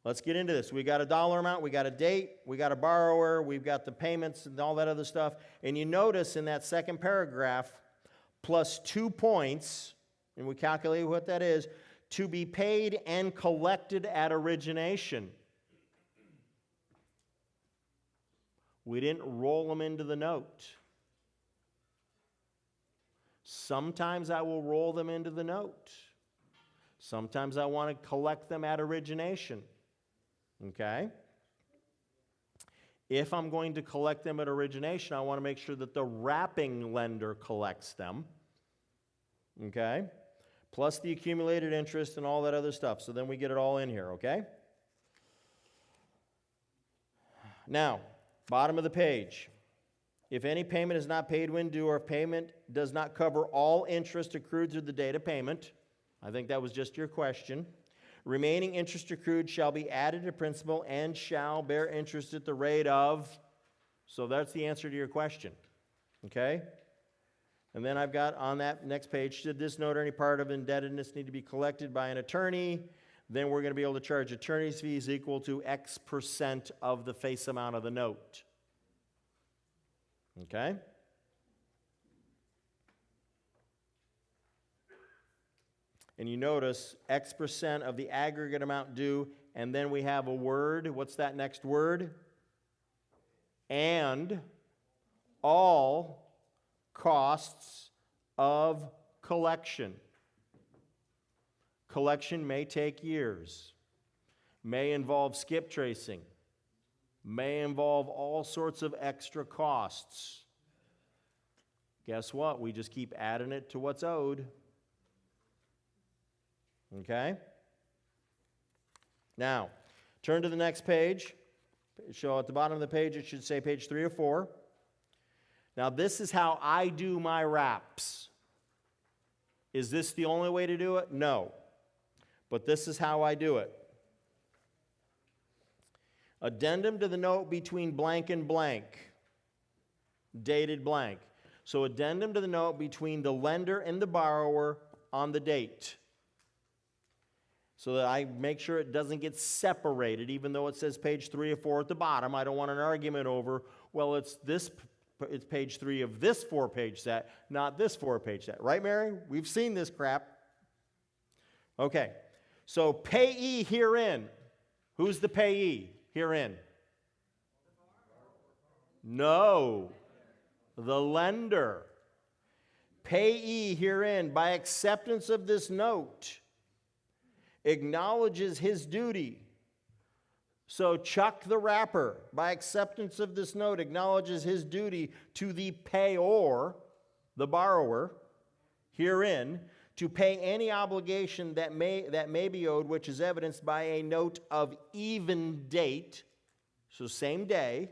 let's get into this. We got a dollar amount, we got a date, we got a borrower, we've got the payments and all that other stuff. And you notice in that second paragraph, plus 2 points, and we calculate what that is, to be paid and collected at origination. We didn't roll them into the note. Sometimes I will roll them into the note. Sometimes I want to collect them at origination. Okay? If I'm going to collect them at origination, I want to make sure that the wrapping lender collects them. Okay? Plus the accumulated interest and all that other stuff. So then we get it all in here, okay? Now, bottom of the page. If any payment is not paid when due, or if payment does not cover all interest accrued through the date of payment, I think that was just your question, remaining interest accrued shall be added to principal and shall bear interest at the rate of, so that's the answer to your question, okay? And then I've got on that next page, should this note or any part of indebtedness need to be collected by an attorney, then we're going to be able to charge attorney's fees equal to X% of the face amount of the note. Okay? And you notice X% of the aggregate amount due, and then we have a word. What's that next word? And all costs of collection. Collection may take years, may involve skip tracing, may involve all sorts of extra costs. Guess what? We just keep adding it to what's owed. Okay? Now, turn to the next page. So at the bottom of the page, it should say page 3 or 4. Now, this is how I do my wraps. Is this the only way to do it? No. But this is how I do it. Addendum to the note between blank and blank. Dated blank. So addendum to the note between the lender and the borrower on the date. So that I make sure it doesn't get separated, even though it says page 3 or 4 at the bottom. I don't want an argument over, well, it's page 3 of this 4-page set, not this 4-page set. Right, Mary? We've seen this crap. Okay. So payee herein. Who's the payee herein? No. The lender. Payee herein, by acceptance of this note, acknowledges his duty. So Chuck the wrapper, by acceptance of this note, acknowledges his duty to the payor, the borrower, herein, to pay any obligation that may be owed, which is evidenced by a note of even date, so same day,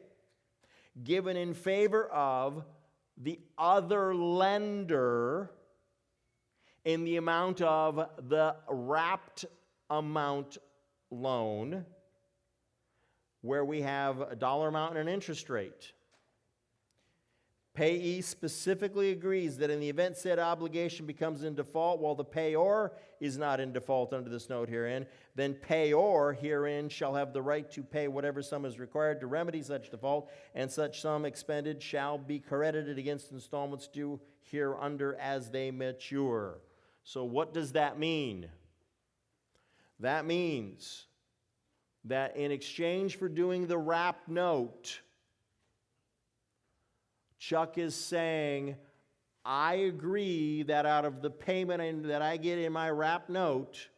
given in favor of the other lender in the amount of the wrapped amount loan, where we have a dollar amount and an interest rate. Payee specifically agrees that in the event said obligation becomes in default while the payor is not in default under this note herein, then payor herein shall have the right to pay whatever sum is required to remedy such default, and such sum expended shall be credited against installments due hereunder as they mature. So what does that mean? That means that in exchange for doing the wrap note, Chuck is saying, I agree that out of the payment that I get in my wrap note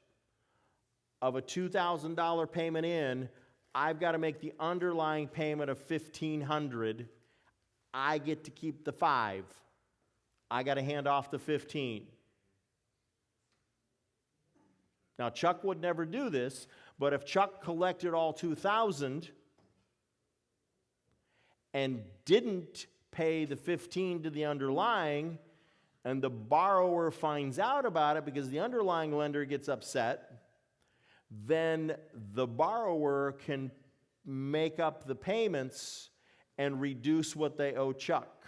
of a $2,000 payment in, I've got to make the underlying payment of $1,500. I get to keep the $5. I got to hand off the $15. Now, Chuck would never do this, but if Chuck collected all $2,000 and didn't pay the $15 to the underlying, and the borrower finds out about it because the underlying lender gets upset, then the borrower can make up the payments and reduce what they owe Chuck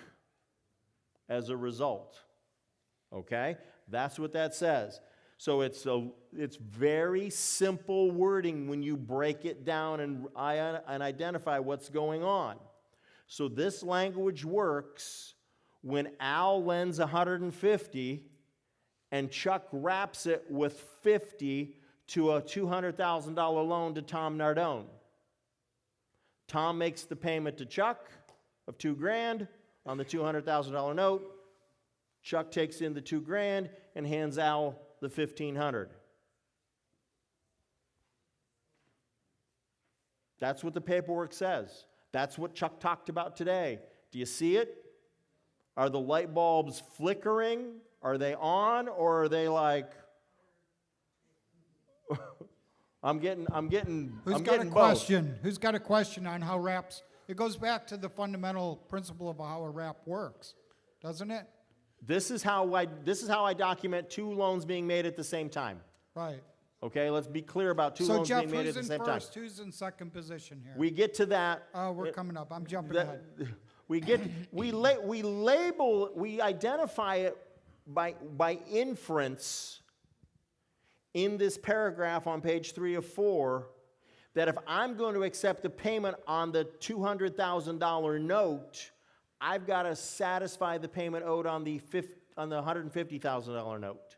as a result. Okay? That's what that says. So it's very simple wording when you break it down and identify what's going on. So this language works when Al lends $150 and Chuck wraps it with $50 to a $200,000 loan to Tom Nardone. Tom makes the payment to Chuck of $2,000 on the $200,000 note. Chuck takes in the $2,000 and hands Al the $1,500. That's what the paperwork says. That's what Chuck talked about today. Do you see it? Are the light bulbs flickering? Are they on, or are they like? I'm getting Who's got a question? Who's got a question on how wraps? It goes back to the fundamental principle of how a wrap works, doesn't it? This is how I document two loans being made at the same time. Right. Okay, let's be clear about two So loans Jeff, being made at who's the in same time. first? Who's in second position here? We get to that. We're coming up. I'm jumping ahead. We identify it by inference in this paragraph on page 3 of 4, that if I'm going to accept a payment on the $200,000 note, I've got to satisfy the payment owed on the $150,000 note.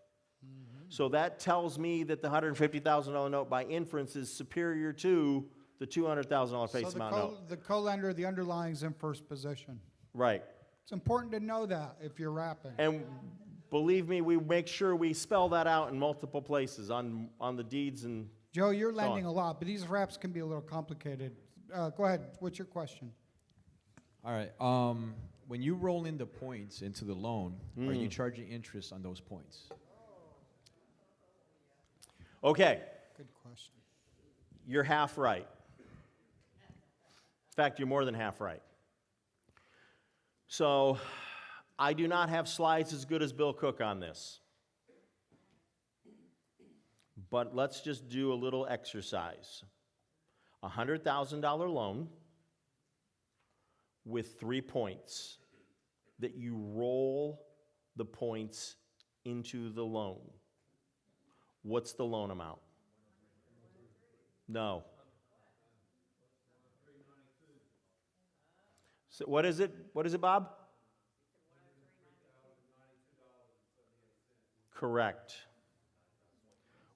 So that tells me that the $150,000 note by inference is superior to the $200,000 face amount note. The co-lender, the underlying is in first position. Right. It's important to know that if you're wrapping. And believe me, we make sure we spell that out in multiple places on the deeds and Joe, you're so lending on. a lot, but these wraps can be a little complicated. Go ahead. What's your question? All right. When you roll in the points into the loan, are you charging interest on those points? Okay, Good question. you're half right. In fact, you're more than half right. So, I do not have slides as good as Bill Cook on this. But let's just do a little exercise. A $100,000 loan with 3 points that you roll the points into the loan. What's the loan amount? No. So what is it? What is it, Bob? Correct.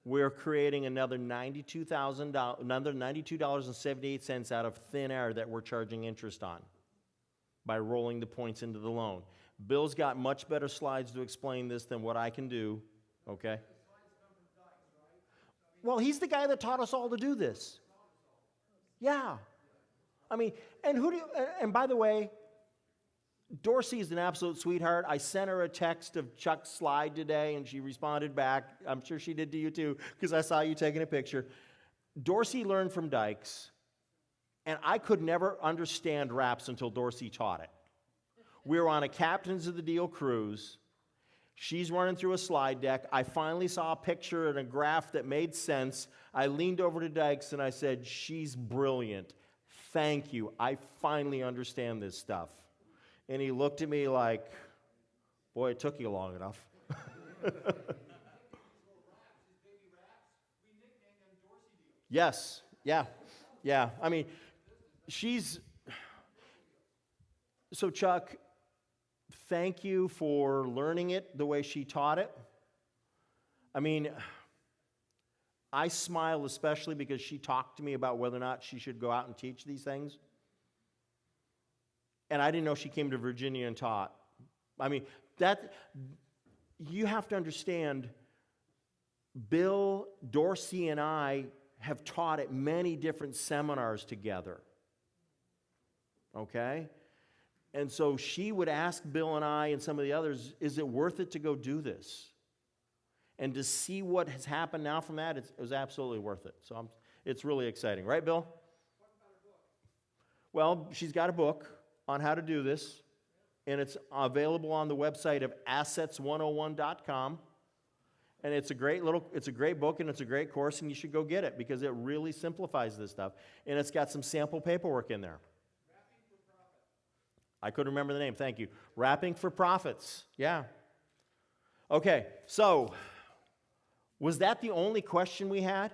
We're creating another $92.78 out of thin air that we're charging interest on by rolling the points into the loan. Bill's got much better slides to explain this than what I can do, okay? Well, he's the guy that taught us all to do this. Yeah. I mean, and by the way, Dorsey is an absolute sweetheart. I sent her a text of Chuck's slide today, and she responded back. I'm sure she did to you too, because I saw you taking a picture. Dorsey learned from Dykes, and I could never understand wraps until Dorsey taught it. We were on a Captains of the Deal cruise. She's running through a slide deck. I finally saw a picture and a graph that made sense. I leaned over to Dykes and I said, "She's brilliant. Thank you. I finally understand this stuff." And he looked at me like, boy, it took you long enough. Yes, yeah, yeah. I mean, so Chuck, thank you for learning it the way she taught it. I mean, I smile especially because she talked to me about whether or not she should go out and teach these things. And I didn't know she came to Virginia and taught. I mean, you have to understand, Bill, Dorsey, and I have taught at many different seminars together. Okay? And so she would ask Bill and I and some of the others, is it worth it to go do this? And to see what has happened now from that, it was absolutely worth it. So it's really exciting. Right, Bill? What about her book? Well, she's got a book on how to do this, and it's available on the website of assets101.com. And it's a great book, and it's a great course, and you should go get it because it really simplifies this stuff. And it's got some sample paperwork in there. Wrapping for Profits. I couldn't remember the name. Thank you. Wrapping for Profits. Yeah. Okay. So, was that the only question we had?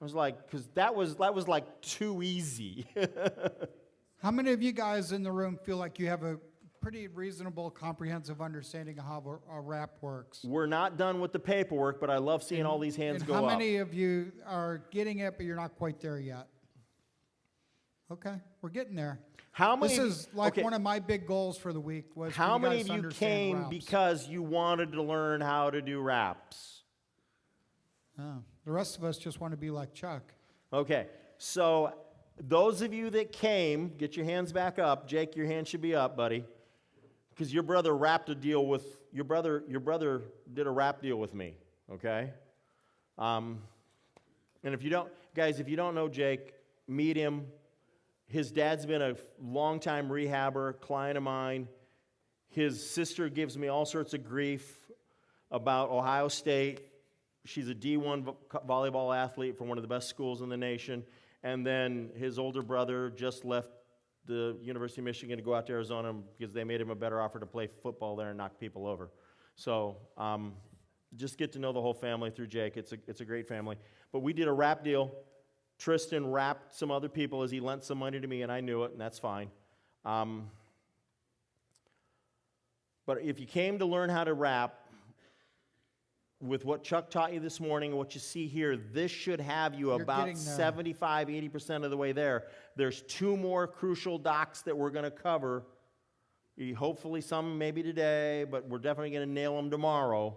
I was like, because that was like too easy. How many of you guys in the room feel like you have a pretty reasonable, comprehensive understanding of how a wrap works? We're not done with the paperwork, but I love seeing all these hands go up. How many of you are getting it, but you're not quite there yet? Okay, we're getting there. How many? This is like one of my big goals for the week was for how you many guys of to you understand came wraps. because you wanted to learn how to do wraps? Oh, the rest of us just want to be like Chuck. Okay, so those of you that came, get your hands back up. Jake, your hand should be up, buddy. Because your brother wrapped a deal with, your brother did a wrap deal with me, okay? And if you don't know Jake, meet him. His dad's been a longtime rehabber, client of mine. His sister gives me all sorts of grief about Ohio State. She's a D1 volleyball athlete from one of the best schools in the nation. And then his older brother just left the University of Michigan to go out to Arizona because they made him a better offer to play football there and knock people over. So just get to know the whole family through Jake. It's a great family. But we did a wrap deal. Tristan wrapped some other people as he lent some money to me, and I knew it, and that's fine. But if you came to learn how to wrap, with what Chuck taught you this morning and what you see here, this should have you about 75, 80% of the way there. There's 2 more crucial docs that we're going to cover. Hopefully some maybe today, but we're definitely going to nail them tomorrow.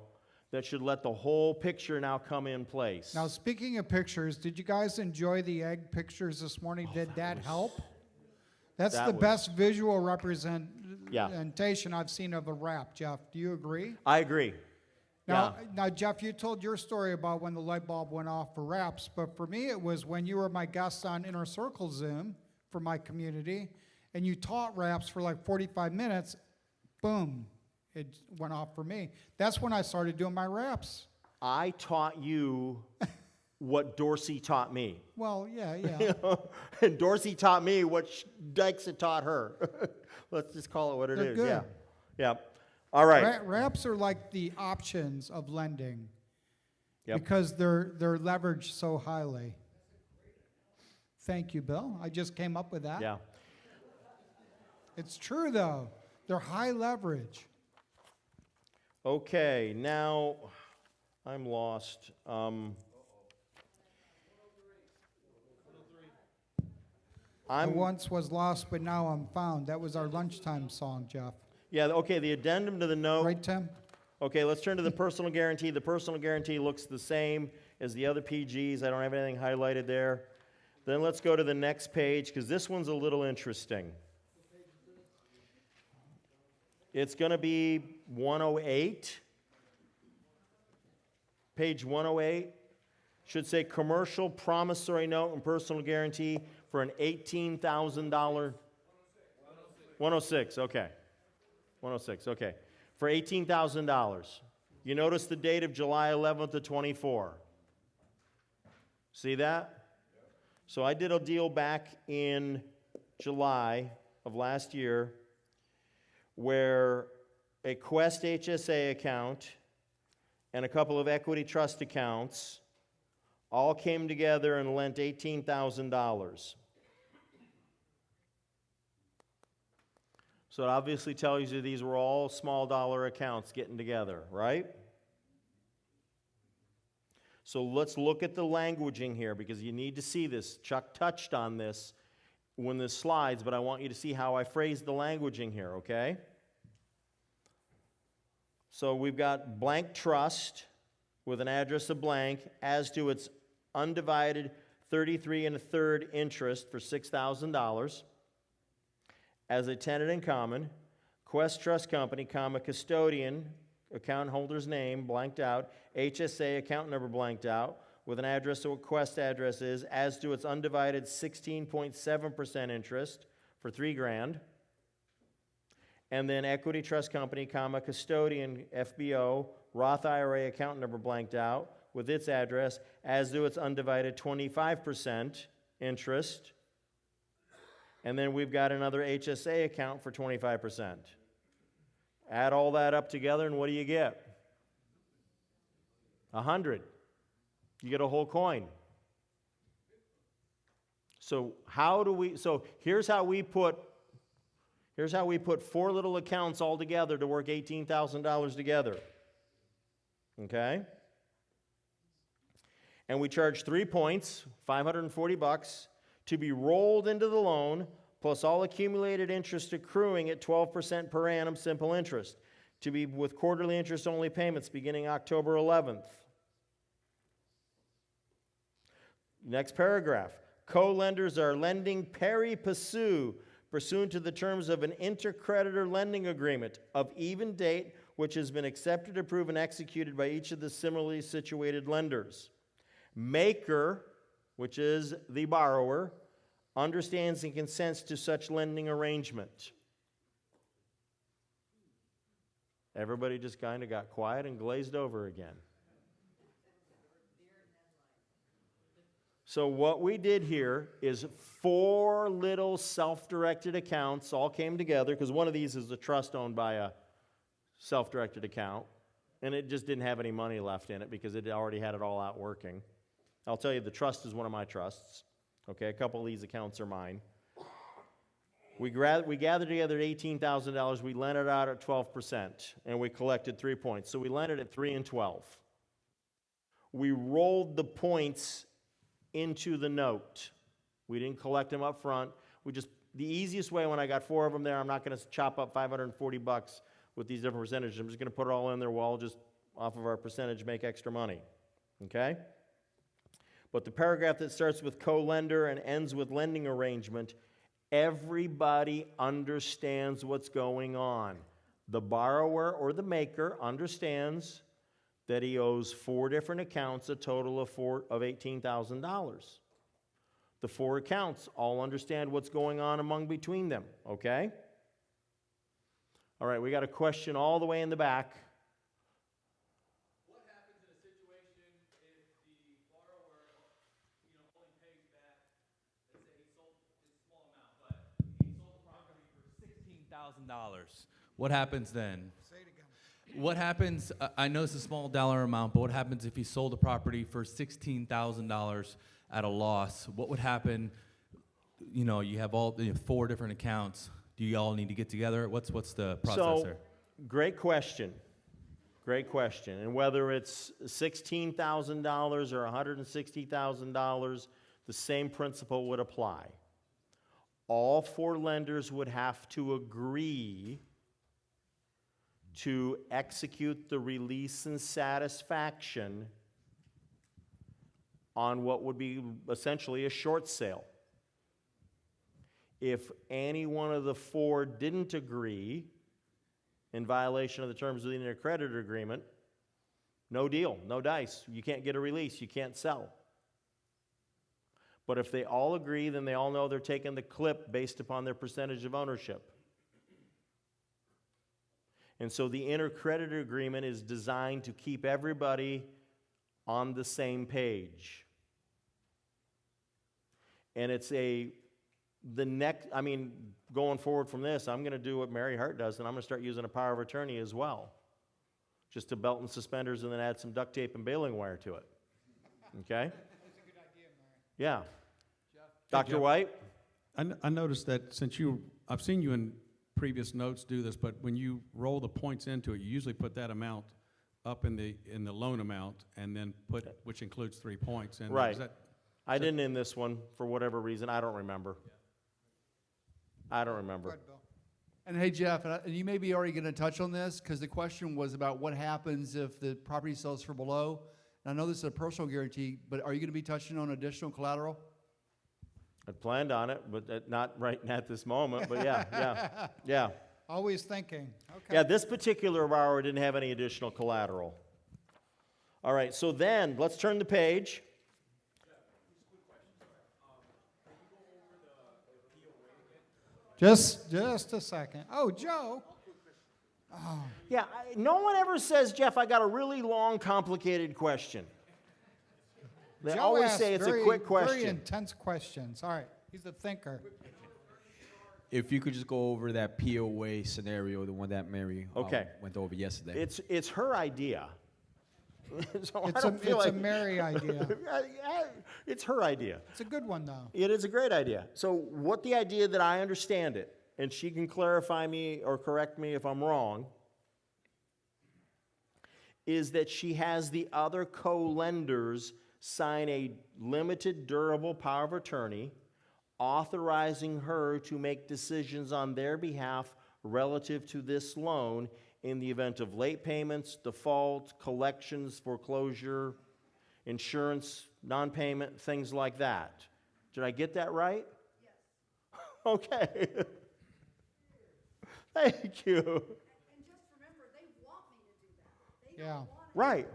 That should let the whole picture now come in place. Now, speaking of pictures, did you guys enjoy the egg pictures this morning? Did that help? That's the best visual representation I've seen of a wrap, Jeff. Do you agree? I agree. Now, Jeff, you told your story about when the light bulb went off for wraps, but for me it was when you were my guest on Inner Circle Zoom for my community, and you taught wraps for like 45 minutes, boom, it went off for me. That's when I started doing my wraps. I taught you what Dorsey taught me. Well, yeah. And Dorsey taught me what Dykes had taught her. Let's just call it what it is. Good. Yeah. All right. Wraps are like the options of lending because they're leveraged so highly. Thank you, Bill. I just came up with that. Yeah. It's true, though. They're high leverage. Okay, now I'm lost. I once was lost, but now I'm found. That was our lunchtime song, Jeff. Yeah, okay, the addendum to the note. Right, Tim? Okay, let's turn to the personal guarantee. The personal guarantee looks the same as the other PGs. I don't have anything highlighted there. Then let's go to the next page, because this one's a little interesting. It's going to be 108. Page 108. Should say commercial promissory note and personal guarantee for an $18,000. 106, okay. 106, okay. For $18,000. You notice the date of July 11th to 24. See that? So I did a deal back in July of of last year where a Quest HSA account and a couple of equity trust accounts all came together and lent $18,000. So it obviously tells you these were all small dollar accounts getting together, right? So let's look at the languaging here because you need to see this. Chuck touched on this when the slides, but I want you to see how I phrased the languaging here, okay? So we've got blank trust with an address of blank as to its undivided 33 1/3 interest for $6,000 as a tenant in common, Quest Trust Company, comma, custodian, account holder's name, blanked out, HSA account number blanked out, with an address of what Quest address is, as to its undivided 16.7% interest for $3,000. And then Equity Trust Company, comma, custodian, FBO, Roth IRA account number blanked out, with its address, as to its undivided 25% interest. And then we've got another HSA account for 25%. Add all that up together, and what do you get? 100. You get a whole coin. So here's how we put 4 little accounts all together to work $18,000 together. Okay? And we charge 3 points, $540, to be rolled into the loan, plus all accumulated interest accruing at 12% per annum simple interest, to be with quarterly interest-only payments beginning October 11th. Next paragraph. Co-lenders are lending pari passu pursuant to the terms of an intercreditor lending agreement of even date, which has been accepted, approved, and executed by each of the similarly situated lenders. Maker, which is the borrower, understands and consents to such lending arrangement. Everybody just kind of got quiet and glazed over again. So what we did here is 4 little self-directed accounts all came together, because one of these is a trust owned by a self-directed account, and it just didn't have any money left in it because it already had it all out working. I'll tell you, the trust is one of my trusts. Okay, a couple of these accounts are mine. We gathered together $18,000. We lent it out at 12%, and we collected 3 points. So we lent it at 3 and 12. We rolled the points into the note. We didn't collect them up front. The easiest way, when I got 4 of them there, I'm not going to chop up $540 with these different percentages. I'm just going to put it all in there. We'll all just, off of our percentage, make extra money. Okay? But the paragraph that starts with co-lender and ends with lending arrangement, everybody understands what's going on. The borrower or the maker understands that he owes 4 different accounts, a total of $18,000. The 4 accounts all understand what's going on between them, okay? All right, we got a question all the way in the back. What happens in a situation if the borrower, only pays back, let's say he sold a small amount, but he sold the property for $16,000. What happens then? Say it again. What happens, I know it's a small dollar amount, but what happens if he sold the property for $16,000 at a loss? What would happen? You have 4 different accounts. Do you all need to get together? What's the process there? Great question. Great question. And whether it's $16,000 or $160,000, the same principle would apply. All 4 lenders would have to agree to execute the release and satisfaction on what would be essentially a short sale. If any one of the 4 didn't agree, in violation of the terms of the intercreditor agreement, no deal, no dice. You can't get a release, you can't sell. But if they all agree, then they all know they're taking the clip based upon their percentage of ownership. And so the intercreditor agreement is designed to keep everybody on the same page. And it's a going forward from this, I'm going to do what Mary Hart does, and I'm going to start using a power of attorney as well. Just to belt and suspenders and then add some duct tape and baling wire to it. Okay? That's a good idea, Mary. Yeah. Dr. White? I noticed that I've seen you in previous notes do this, but when you roll the points into it, you usually put that amount up in the loan amount and then which includes 3 points. And Right. is that- I didn't in this one for whatever reason. I don't remember. I don't Go remember. ahead, Bill. And hey, Jeff, and you may be already going to touch on this because the question was about what happens if the property sells for below. And I know this is a personal guarantee, but are you going to be touching on additional collateral? I planned on it, but not right at this moment. But yeah. Always thinking. Okay. Yeah, this particular borrower didn't have any additional collateral. All right, so then let's turn the page. Just a second. Oh, Joe. Yeah, no one ever says, Jeff, I got a really long, complicated question. They Joe always asks say it's very, a quick Very question. intense questions. All right. He's a thinker. If you could just go over that POA scenario, the one that Mary Okay. went over yesterday. It's her idea. So I It's don't feel a like- Mary idea. It's her idea. It's a good one, though. It is a great idea. So what the idea that I understand it, and she can clarify me or correct me if I'm wrong, is that she has the other co-lenders sign a limited durable power of attorney authorizing her to make decisions on their behalf relative to this loan in the event of late payments, default, collections, foreclosure, insurance, non-payment, things like that. Did I get that right? Yes. Okay. Thank you. And just remember, they want me to do that. They Yeah. don't want Right. it.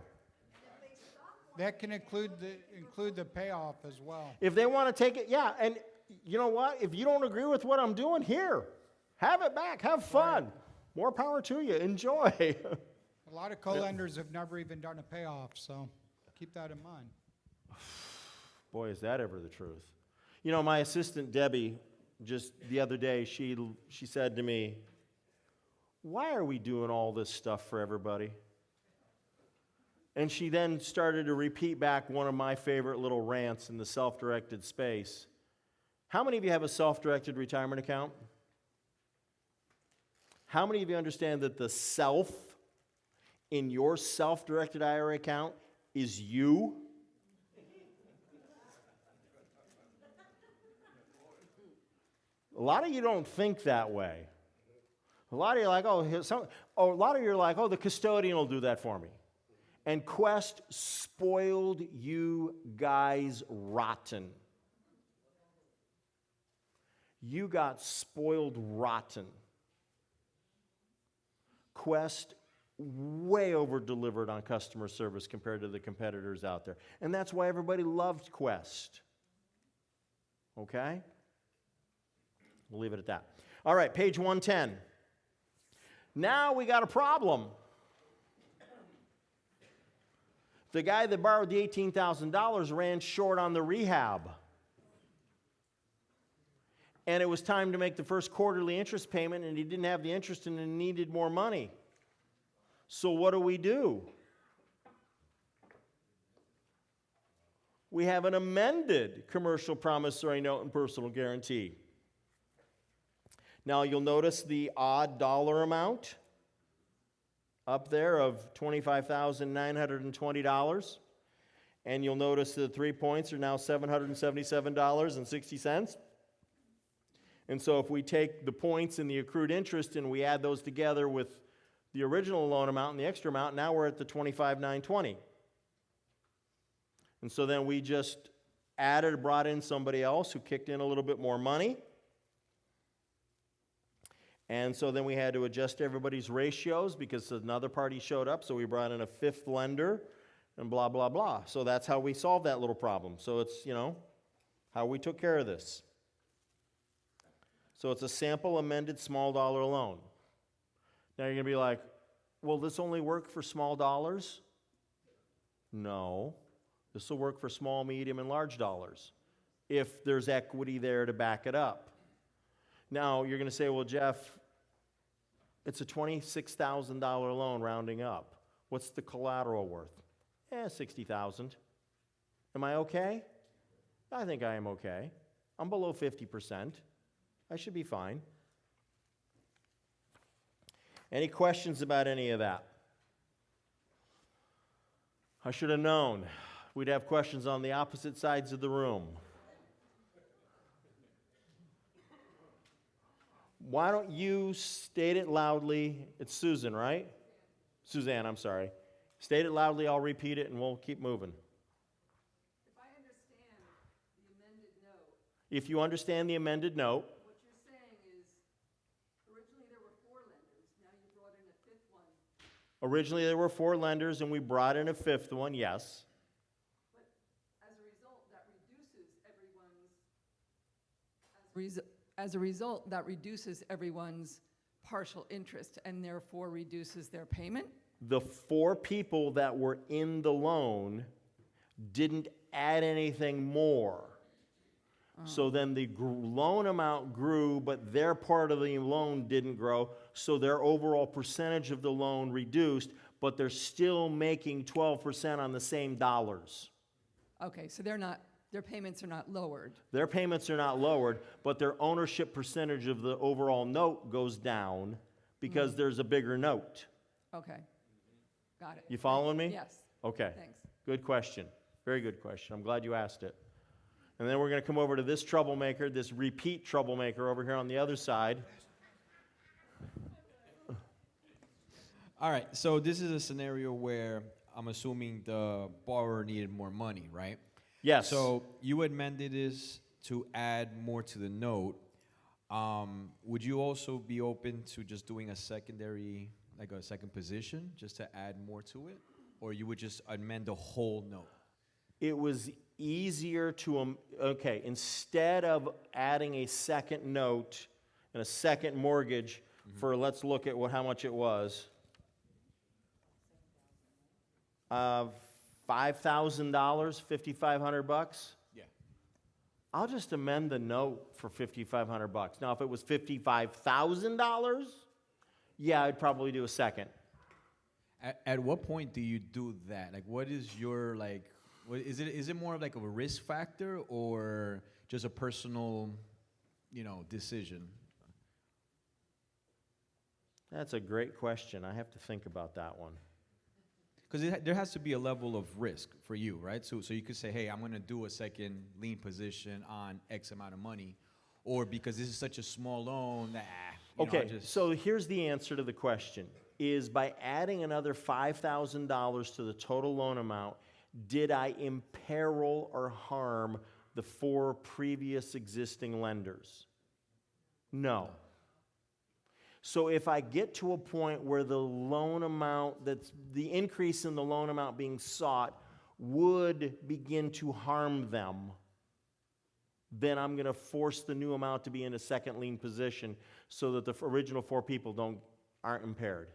If they stop wanting That can include the payoff as well. If they want to take it, yeah. And you know what? If you don't agree with what I'm doing, here, have it back. Have fun. More power to you. Enjoy. A lot of co-lenders have never even done a payoff, so keep that in mind. Boy, is that ever the truth. You know, my assistant, Debbie, just the other day, she said to me, why are we doing all this stuff for everybody? And she then started to repeat back one of my favorite little rants in the self-directed space. How many of you have a self-directed retirement account? How many of you understand that the self in your self-directed IRA account is you? A lot of you don't think that way. A lot of you are like, the custodian will do that for me. And Quest spoiled you guys rotten. You got spoiled rotten. Quest way over-delivered on customer service compared to the competitors out there. And that's why everybody loved Quest. Okay? We'll leave it at that. All right, page 110. Now we got a problem. The guy that borrowed the $18,000 ran short on the rehab. And it was time to make the first quarterly interest payment, and he didn't have the interest and he needed more money. So what do? We have an amended commercial promissory note and personal guarantee. Now you'll notice the odd dollar amount up there of $25,920. And you'll notice the 3 points are now $777.60. And so if we take the points and the accrued interest and we add those together with the original loan amount and the extra amount, now we're at the $25,920. And so then we just brought in somebody else who kicked in a little bit more money. And so then we had to adjust everybody's ratios because another party showed up, so we brought in a fifth lender and blah, blah, blah. So that's how we solved that little problem. So it's, how we took care of this. So it's a sample amended small dollar loan. Now you're going to be like, will this only work for small dollars? No. This will work for small, medium, and large dollars if there's equity there to back it up. Now, you're going to say, well, Jeff, it's a $26,000 loan rounding up. What's the collateral worth? $60,000. Am I okay? I think I am okay. I'm below 50%. I should be fine. Any questions about any of that? I should have known. We'd have questions on the opposite sides of the room. Why don't you state it loudly? It's Susan, right? Suzanne, I'm sorry. State it loudly, I'll repeat it, and we'll keep moving. If I understand the amended note, If you understand the amended note, what you're saying is, originally there were 4 lenders, now you brought in a 5th one. originally there were 4 lenders, and we brought in a 5th one, yes. But as a result, that reduces everyone's partial interest and therefore reduces their payment? The 4 people that were in the loan didn't add anything more. So then the loan amount grew, but their part of the loan didn't grow, so their overall percentage of the loan reduced, but they're still making 12% on the same dollars. Okay, so their payments are not lowered. Their payments are not lowered, but their ownership percentage of the overall note goes down because there's a bigger note. Okay, got it. You following me? Yes. Okay. Thanks. Good question. Very good question. I'm glad you asked it. And then we're going to come over to this troublemaker, this repeat troublemaker over here on the other side. All right, so this is a scenario where I'm assuming the borrower needed more money, right? Yes. So you amended this to add more to the note. Would you also be open to just doing a secondary, like a second position, just to add more to it? Or you would just amend the whole note? It was easier to, okay, instead of adding a second note and a second mortgage for, let's look at how much it was. $5,000, $5,500. Yeah. I'll just amend the note for $5,500. Now, if it was $55,000, yeah, I'd probably do a second. At what point do you do that? Like, what is your, like, is it more of like a risk factor or just a personal, decision? That's a great question. I have to think about that one. Because there has to be a level of risk for you, right? So you could say, hey, I'm going to do a second lien position on X amount of money, or because this is such a small loan, Okay, so here's the answer to the question. Is by adding another $5,000 to the total loan amount, did I imperil or harm the 4 previous existing lenders? No. So if I get to a point where the loan amount, the increase in the loan amount being sought would begin to harm them, then I'm going to force the new amount to be in a second lien position so that the original 4 people aren't impaired,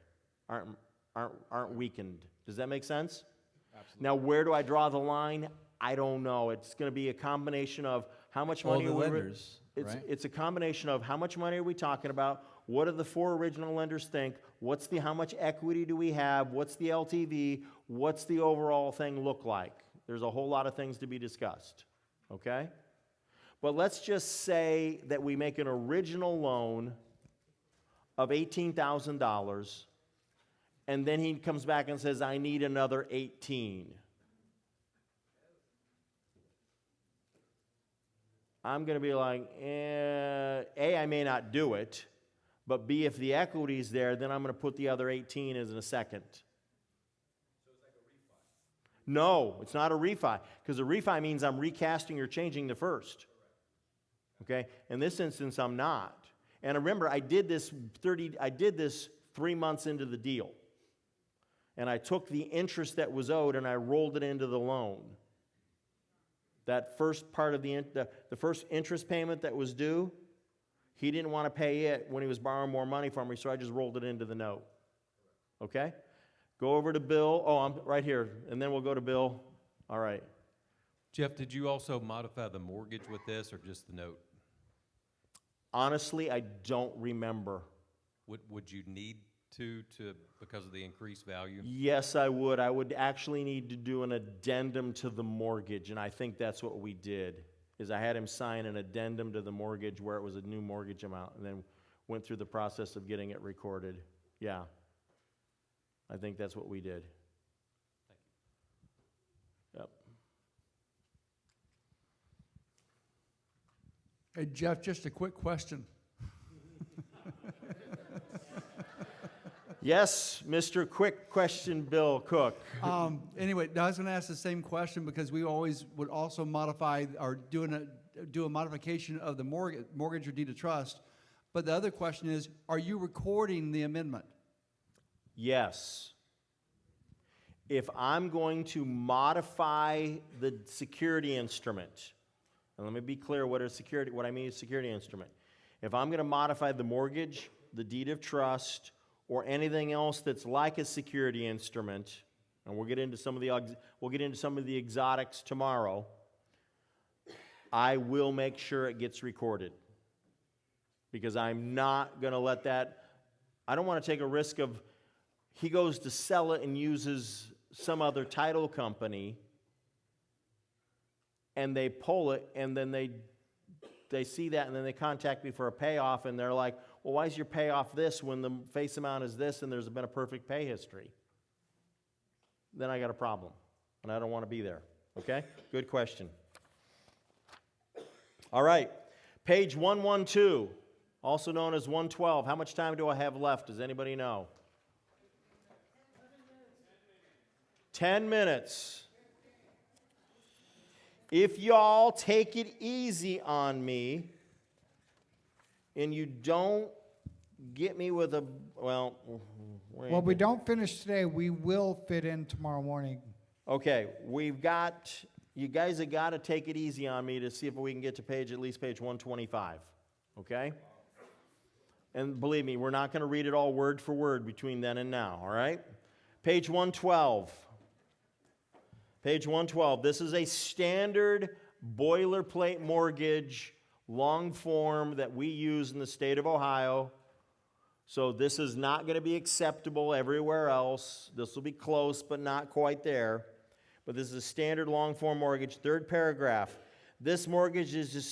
aren't weakened. Does that make sense? Absolutely. Now, where do I draw the line? I don't know. It's going to be a combination of how much money all the lenders, right? It's a combination of how much money are we talking about? What do the 4 original lenders think? How much equity do we have? What's the LTV? What's the overall thing look like? There's a whole lot of things to be discussed, okay? But let's just say that we make an original loan of $18,000, and then he comes back and says, I need another 18. I'm going to be like, A, I may not do it, but B, if the equity's there, then I'm going to put the other 18 as in a second. So it's like a refi? No, it's not a refi, because a refi means I'm recasting or changing the first. Okay? In this instance, I'm not. And remember, I did this 3 months into the deal. And I took the interest that was owed and I rolled it into the loan. That first part of the first interest payment that was due, he didn't want to pay it when he was borrowing more money from me, so I just rolled it into the note. Okay? Go over to Bill. Oh, I'm right here. And then we'll go to Bill. All right. Jeff, did you also modify the mortgage with this or just the note? Honestly, I don't remember. Would you need to because of the increased value? Yes, I would. I would actually need to do an addendum to the mortgage, and I think that's what we did, is I had him sign an addendum to the mortgage where it was a new mortgage amount, and then went through the process of getting it recorded. Yeah. I think that's what we did. Yep. Hey, Jeff, just a quick question. Yes, Mr. Quick Question Bill Cook. Anyway, I was going to ask the same question because we always would also modify or do a modification of the mortgage or deed of trust. But the other question is, are you recording the amendment? Yes. If I'm going to modify the security instrument, and let me be clear what I mean is security instrument. If I'm going to modify the mortgage, the deed of trust, or anything else that's like a security instrument, and we'll get into some of the exotics tomorrow, I will make sure it gets recorded. Because I'm not going to let that, I don't want to take a risk of he goes to sell it and uses some other title company, and they pull it, and then they see that, and then they contact me for a payoff, and they're like, well, why is your payoff this when the face amount is this and there's been a perfect pay history? Then I got a problem, and I don't want to be there. Okay? Good question. All right. Page 112, also known as 112. How much time do I have left? Does anybody know? 10 minutes. If y'all take it easy on me and you don't get me with a, well, Well, we don't finish today. We will fit in tomorrow morning. Okay, you guys have got to take it easy on me to see if we can get to at least page 125, okay? And believe me, we're not going to read it all word for word between then and now, all right? Page 112. Page 112. This is a standard boilerplate mortgage, long form that we use in the state of Ohio. So this is not going to be acceptable everywhere else. This will be close, but not quite there. But this is a standard long form mortgage. Third paragraph. This mortgage is to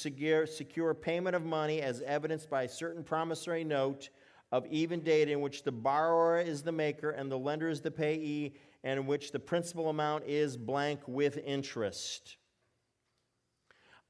secure payment of money as evidenced by a certain promissory note of even date in which the borrower is the maker and the lender is the payee, and in which the principal amount is blank with interest.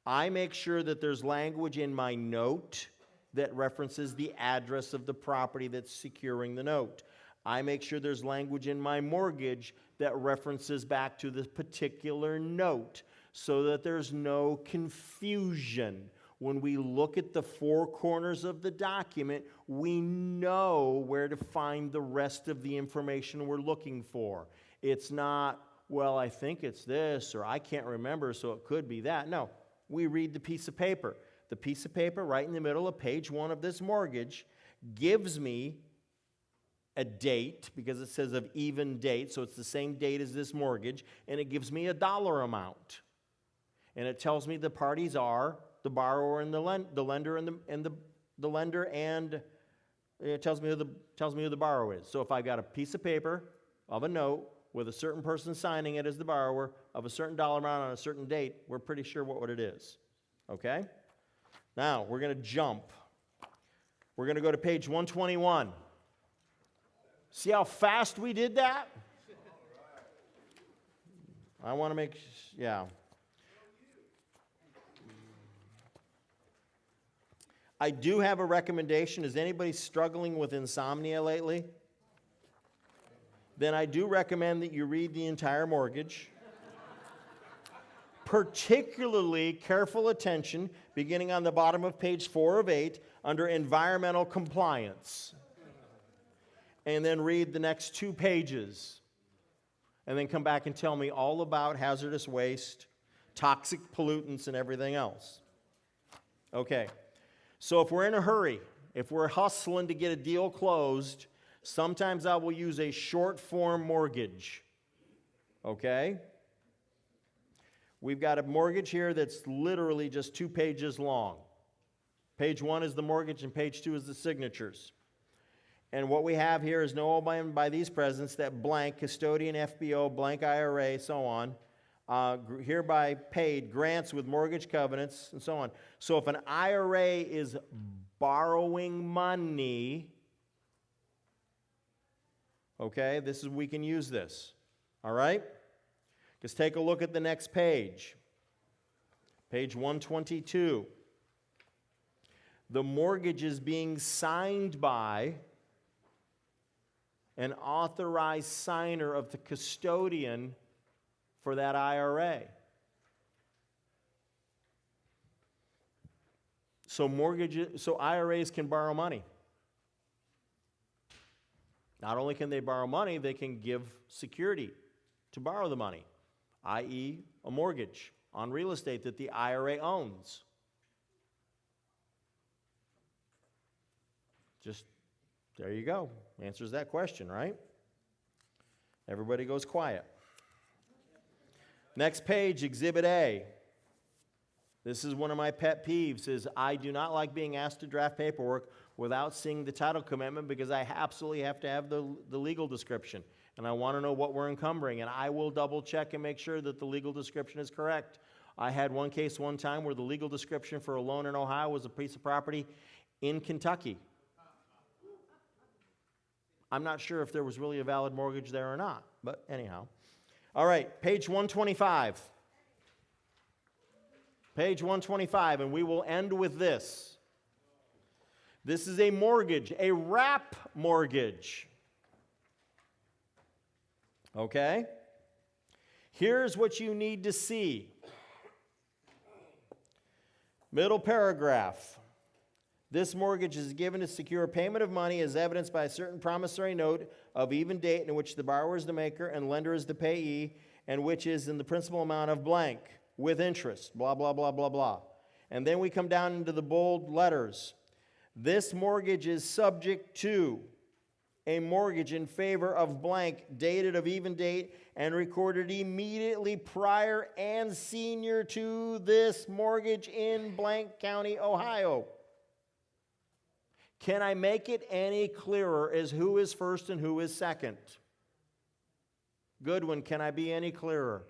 I make sure that there's language in my note that references the address of the property that's securing the note. I make sure there's language in my mortgage that references back to the particular note so that there's no confusion. When we look at the four corners of the document, we know where to find the rest of the information we're looking for. It's not, well, I think it's this, or I can't remember, so it could be that. No, we read the piece of paper. The piece of paper right in the middle of page 1 of this mortgage gives me a date, because it says of even date, so it's the same date as this mortgage, and it gives me a dollar amount. And it tells me the parties are the borrower and the lender and the lender, and it tells me who the borrower is. So if I've got a piece of paper of a note with a certain person signing it as the borrower of a certain dollar amount on a certain date, we're pretty sure what it is. Okay? Now, we're going to jump. We're going to go to page 121. See how fast we did that? I want to make, yeah. I do have a recommendation. Is anybody struggling with insomnia lately? Then I do recommend that you read the entire mortgage. Particularly careful attention, beginning on the bottom of page 4 of 8, under environmental compliance. And then read the next 2 pages. And then come back and tell me all about hazardous waste, toxic pollutants, and everything else. Okay. So if we're in a hurry, if we're hustling to get a deal closed, sometimes I will use a short form mortgage. Okay? We've got a mortgage here that's literally just 2 pages long. Page 1 is the mortgage and page 2 is the signatures. And what we have here is know by these presents that blank, custodian, FBO, blank IRA, so on, hereby paid grants with mortgage covenants, and so on. So if an IRA is borrowing money, okay, we can use this. All right? Just take a look at the next page. Page 122. The mortgage is being signed by an authorized signer of the custodian for that IRA. So IRAs can borrow money. Not only can they borrow money, they can give security to borrow the money, i.e., a mortgage on real estate that the IRA owns. Just there you go. Answers that question, right? Everybody goes quiet. Next page, Exhibit A. This is one of my pet peeves, is I do not like being asked to draft paperwork without seeing the title commitment because I absolutely have to have the legal description. And I want to know what we're encumbering. And I will double check and make sure that the legal description is correct. I had one case one time where the legal description for a loan in Ohio was a piece of property in Kentucky. I'm not sure if there was really a valid mortgage there or not, but anyhow. All right, page 125. Page 125, and we will end with this. This is a mortgage, a wrap mortgage. Okay? Here's what you need to see. Middle paragraph. This mortgage is given to secure payment of money as evidenced by a certain promissory note of even date in which the borrower is the maker and lender is the payee, and which is in the principal amount of blank with interest, blah, blah, blah, blah, blah. And then we come down into the bold letters. This mortgage is subject to a mortgage in favor of blank, dated of even date, and recorded immediately prior and senior to this mortgage in blank county, Ohio. Can I make it any clearer as who is first and who is second? Goodwin, can I be any clearer?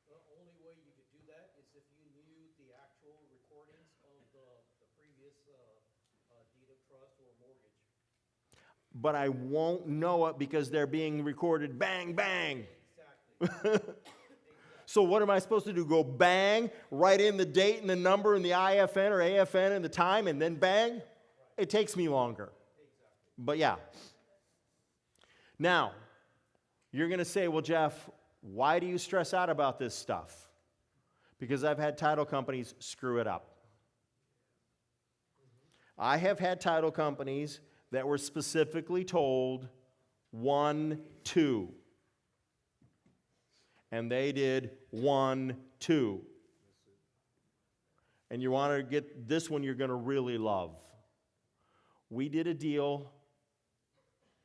The only way you could do that is if you knew the actual recordings of the previous deed of trust or mortgage. But I won't know it because they're being recorded bang, bang. Exactly. So what am I supposed to do? Go bang, write in the date and the number and the IFN or AFN and the time, and then bang? It takes me longer. But yeah. Now, you're going to say, well, Jeff, why do you stress out about this stuff? Because I've had title companies screw it up. I have had title companies that were specifically told 1, 2. And they did 1, 2. And you want to get this one you're going to really love. We did a deal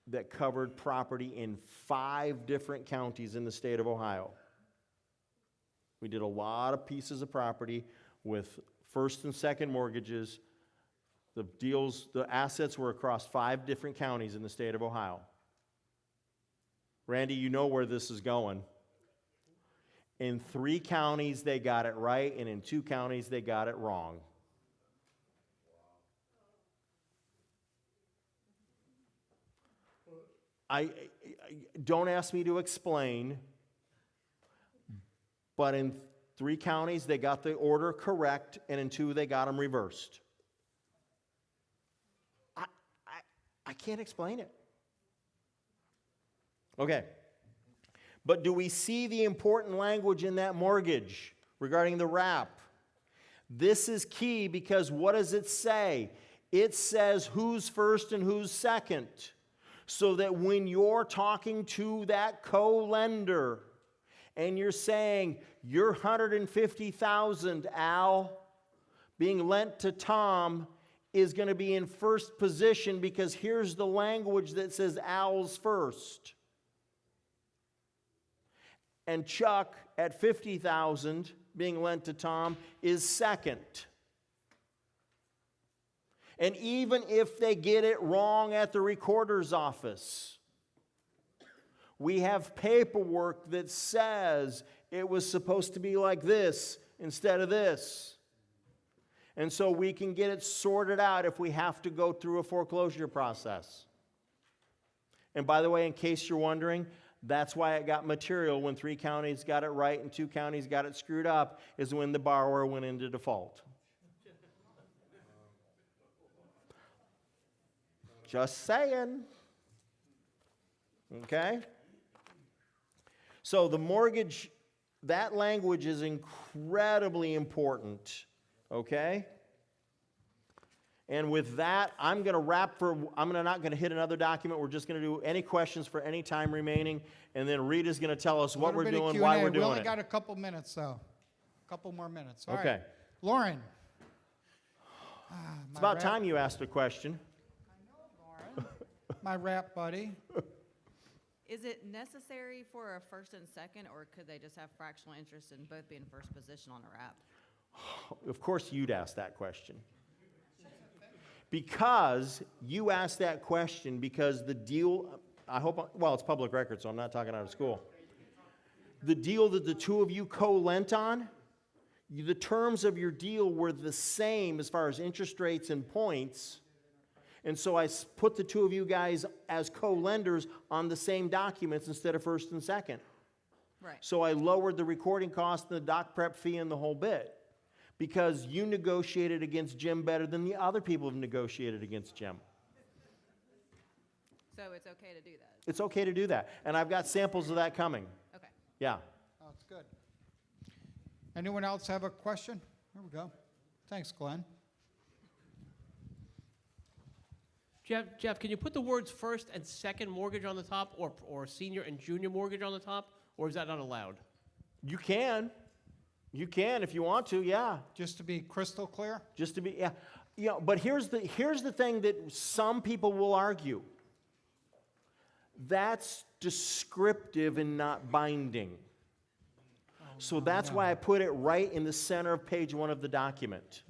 that covered property in 5 different counties in the state of Ohio. We did a lot of pieces of property with first and second mortgages. The assets were across 5 different counties in the state of Ohio. Randy, you know where this is going. In 3 counties, they got it right, and in 2 counties, they got it wrong. I don't ask me to explain, but in 3 counties, they got the order correct, and in 2, they got them reversed. I can't explain it. Okay. But do we see the important language in that mortgage regarding the wrap? This is key because what does it say? It says who's first and who's second. So that when you're talking to that co-lender and you're saying, your $150,000, Al, being lent to Tom is going to be in first position because here's the language that says Al's first. And Chuck, at $50,000 being lent to Tom, is second. And even if they get it wrong at the recorder's office, we have paperwork that says it was supposed to be like this instead of this. And so we can get it sorted out if we have to go through a foreclosure process. And by the way, in case you're wondering, that's why it got material when 3 counties got it right and 2 counties got it screwed up, is when the borrower went into default. Just saying. Okay? So the mortgage, that language is incredibly important. Okay? And with that, I'm going to wrap not going to hit another document. We're just going to do any questions for any time remaining. And then Rita's going to tell us what we're doing, why we're doing it. We only got a couple minutes, though. A couple more minutes. All okay. right. Lauren. It's about time you asked a question. My rap buddy. Is it necessary for a first and second, or could they just have fractional interest in both being first position on a wrap? Of course you'd ask that question. Because you asked that question because the deal, it's public record, so I'm not talking out of school. The deal that the two of you co-lent on, the terms of your deal were the same as far as interest rates and points. And so I put the two of you guys as co-lenders on the same documents instead of first and second. Right. So I lowered the recording cost and the doc prep fee and the whole bit. Because you negotiated against Jim better than the other people have negotiated against Jim. So it's okay to do that? It's okay to do that. And I've got samples of that coming. Okay. Yeah. Oh, that's good. Anyone else have a question? Here we go. Thanks, Glenn. Jeff, can you put the words first and second mortgage on the top, or senior and junior mortgage on the top, or is that not allowed? You can. You can if you want to, yeah. Just to be crystal clear? Just to be, yeah. You know, but here's the thing that some people will argue. That's descriptive and not binding. So that's why I put it right in the center of page 1 of the document.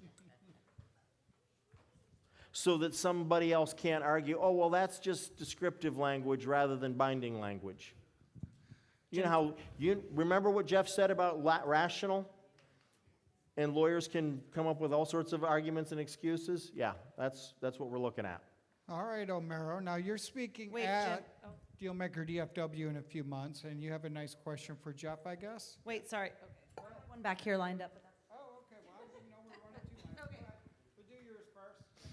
So that somebody else can't argue, oh, well, that's just descriptive language rather than binding language. You know how, you remember what Jeff said about rational? And lawyers can come up with all sorts of arguments and excuses? Yeah, that's what we're looking at. All right, O'Maro. Now you're speaking Wait, at Jeff, Dealmaker DFW in a few months, and you have a nice question for Jeff, I guess? Wait, sorry. Okay. One back here lined up. Oh, okay. Well, I didn't know we were running too much. Okay. We'll do yours first.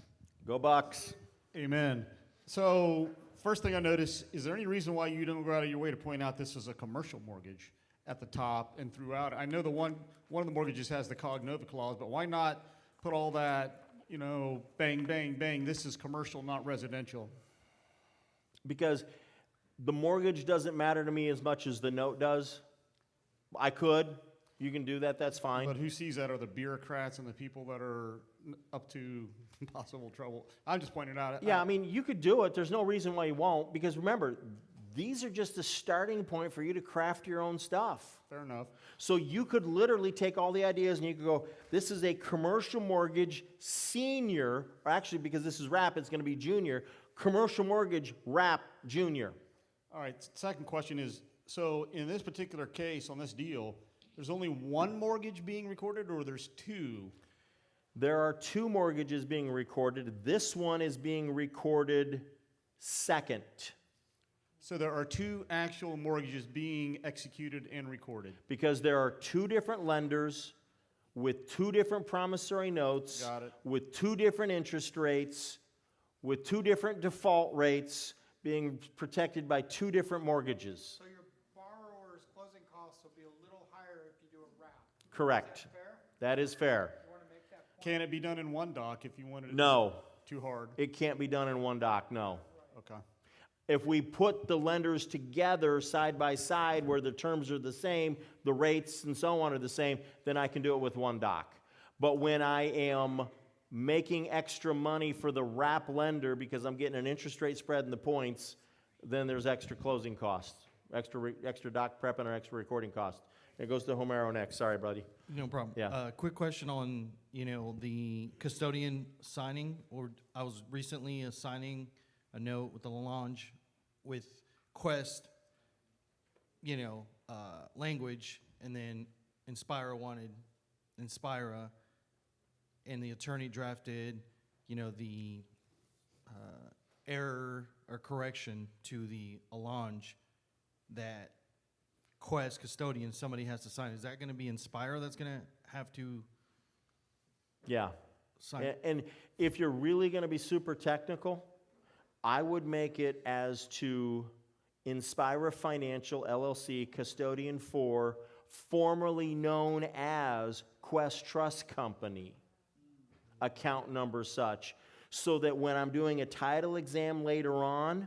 Go Bucks. Amen. So, first thing I noticed, is there any reason why you don't go out of your way to point out this is a commercial mortgage at the top and throughout? I know the one of the mortgages has the Cognova clause, but why not put all that, bang, bang, bang, this is commercial, not residential? Because the mortgage doesn't matter to me as much as the note does. I could. You can do that. That's fine. But who sees that are the bureaucrats and the people that are up to possible trouble. I'm just pointing out. Yeah, I mean, you could do it. There's no reason why you won't. Because remember, these are just a starting point for you to craft your own stuff. Fair enough. So you could literally take all the ideas and you could go, this is a commercial mortgage senior, or actually because this is wrap, it's going to be junior, commercial mortgage wrap junior. All right, second question is, so in this particular case, on this deal, there's only one mortgage being recorded, or there's two? There are 2 mortgages being recorded. This one is being recorded second. So there are 2 actual mortgages being executed and recorded. Because there are 2 different lenders with 2 different promissory notes, with 2 different interest rates, with 2 different default rates being protected by 2 different mortgages. So your borrower's closing costs will be a little higher if you do a wrap. Correct. Is that fair? That is fair. Can it be done in one doc if you wanted to? No. Too hard? It can't be done in one doc, no. Okay. If we put the lenders together side by side where the terms are the same, the rates and so on are the same, then I can do it with one doc. But when I am making extra money for the wrap lender because I'm getting an interest rate spread and the points, then there's extra closing costs, extra doc prep and extra recording costs. It goes to Homero next. Sorry, buddy. No problem. Yeah. Quick question on, the custodian signing, or I was recently signing a note with the lounge with Quest, language, and then Inspira wanted Inspira, and the attorney drafted, the error or correction to the Allonge that Quest custodian, somebody has to sign. Is that going to be Inspire that's going to have to Yeah. sign? And if you're really going to be super technical, I would make it as to Inspira Financial LLC, custodian for, formerly known as Quest Trust Company, account number such, so that when I'm doing a title exam later on,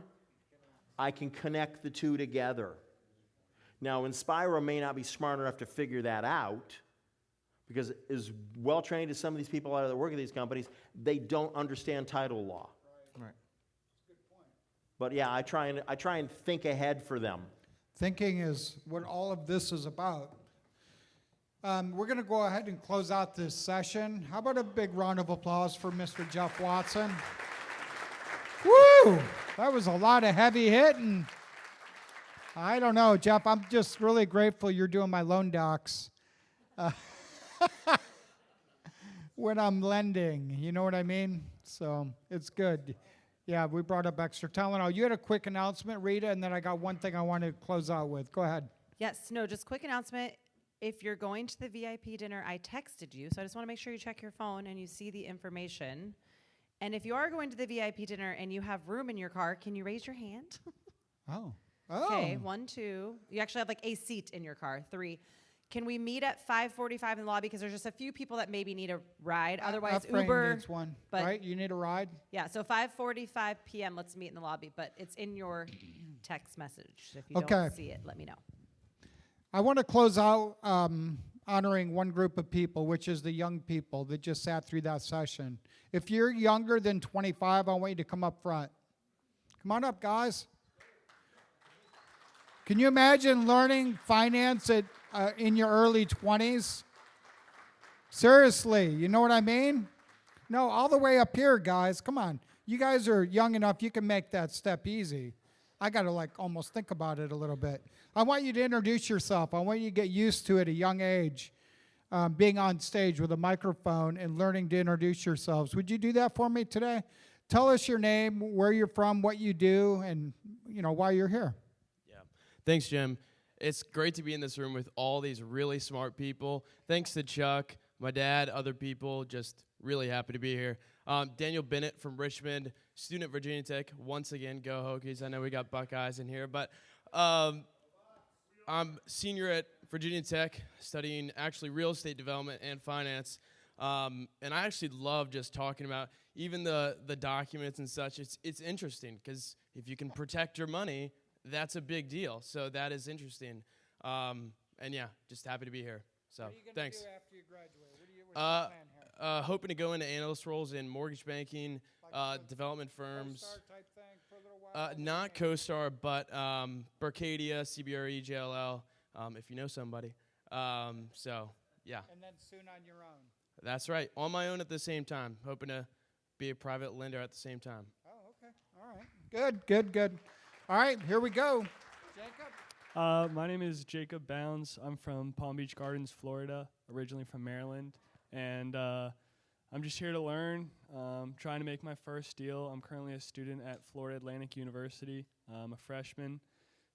I can connect the two together. Now, Inspira may not be smart enough to figure that out, because as well trained as some of these people are that work at these companies, they don't understand title law. Right. But yeah, I try and think ahead for them. Thinking is what all of this is about. We're going to go ahead and close out this session. How about a big round of applause for Mr. Jeff Watson? Woo! That was a lot of heavy hitting. I don't know, Jeff. I'm just really grateful you're doing my loan docs when I'm lending. You know what I mean? So it's good. Yeah, we brought up extra Tylenol. You had a quick announcement, Rita, and then I got one thing I want to close out with. Go ahead. Yes, no, just quick announcement. If you're going to the VIP dinner, I texted you, so I just want to make sure you check your phone and you see the information. And if you are going to the VIP dinner and you have room in your car, can you raise your hand? Oh. Okay, 1, 2. You actually have like a seat in your car. 3. Can we meet at 5:45 in the lobby, because there's just a few people that maybe need a ride. Otherwise, Efrain Uber. needs one, but right? You need a ride? Yeah, so 5:45 p.m. Let's meet in the lobby, but it's in your text message. If you Okay. don't see it, let me know. I want to close out honoring one group of people, which is the young people that just sat through that session. If you're younger than 25, I want you to come up front. Come on up, guys. Can you imagine learning finance in your early 20s? Seriously, you know what I mean? No, all the way up here, guys. Come on. You guys are young enough, you can make that step easy. I got to almost think about it a little bit. I want you to introduce yourself. I want you to get used to it at a young age, being on stage with a microphone and learning to introduce yourselves. Would you do that for me today? Tell us your name, where you're from, what you do, and why you're here. Thanks, Jim. It's great to be in this room with all these really smart people. Thanks to Chuck, my dad, other people. Just really happy to be here. Daniel Bennett from Richmond, student at Virginia Tech. Once again, go Hokies. I know we got Buckeyes in here. But I'm senior at Virginia Tech, studying actually real estate development and finance. And I actually love just talking about even the documents and such. It's interesting, because if you can protect your money, that's a big deal. So that is interesting. And yeah, just happy to be here. So What are you going thanks. to do after you graduate? What's your plan here? Hoping to go into analyst roles in mortgage banking, development firms. CoStar type thing for a little while? Not CoStar, but Berkadia, CBRE, JLL, if you know somebody. So yeah. And then soon on your own. That's right. On my own at the same time. Hoping to be a private lender at the same time. Oh, okay. All right. Good. All right, here we go. Jacob? My name is Jacob Bounds. I'm from Palm Beach Gardens, Florida, originally from Maryland. And I'm just here to learn, trying to make my first deal. I'm currently a student at Florida Atlantic University. I'm a freshman.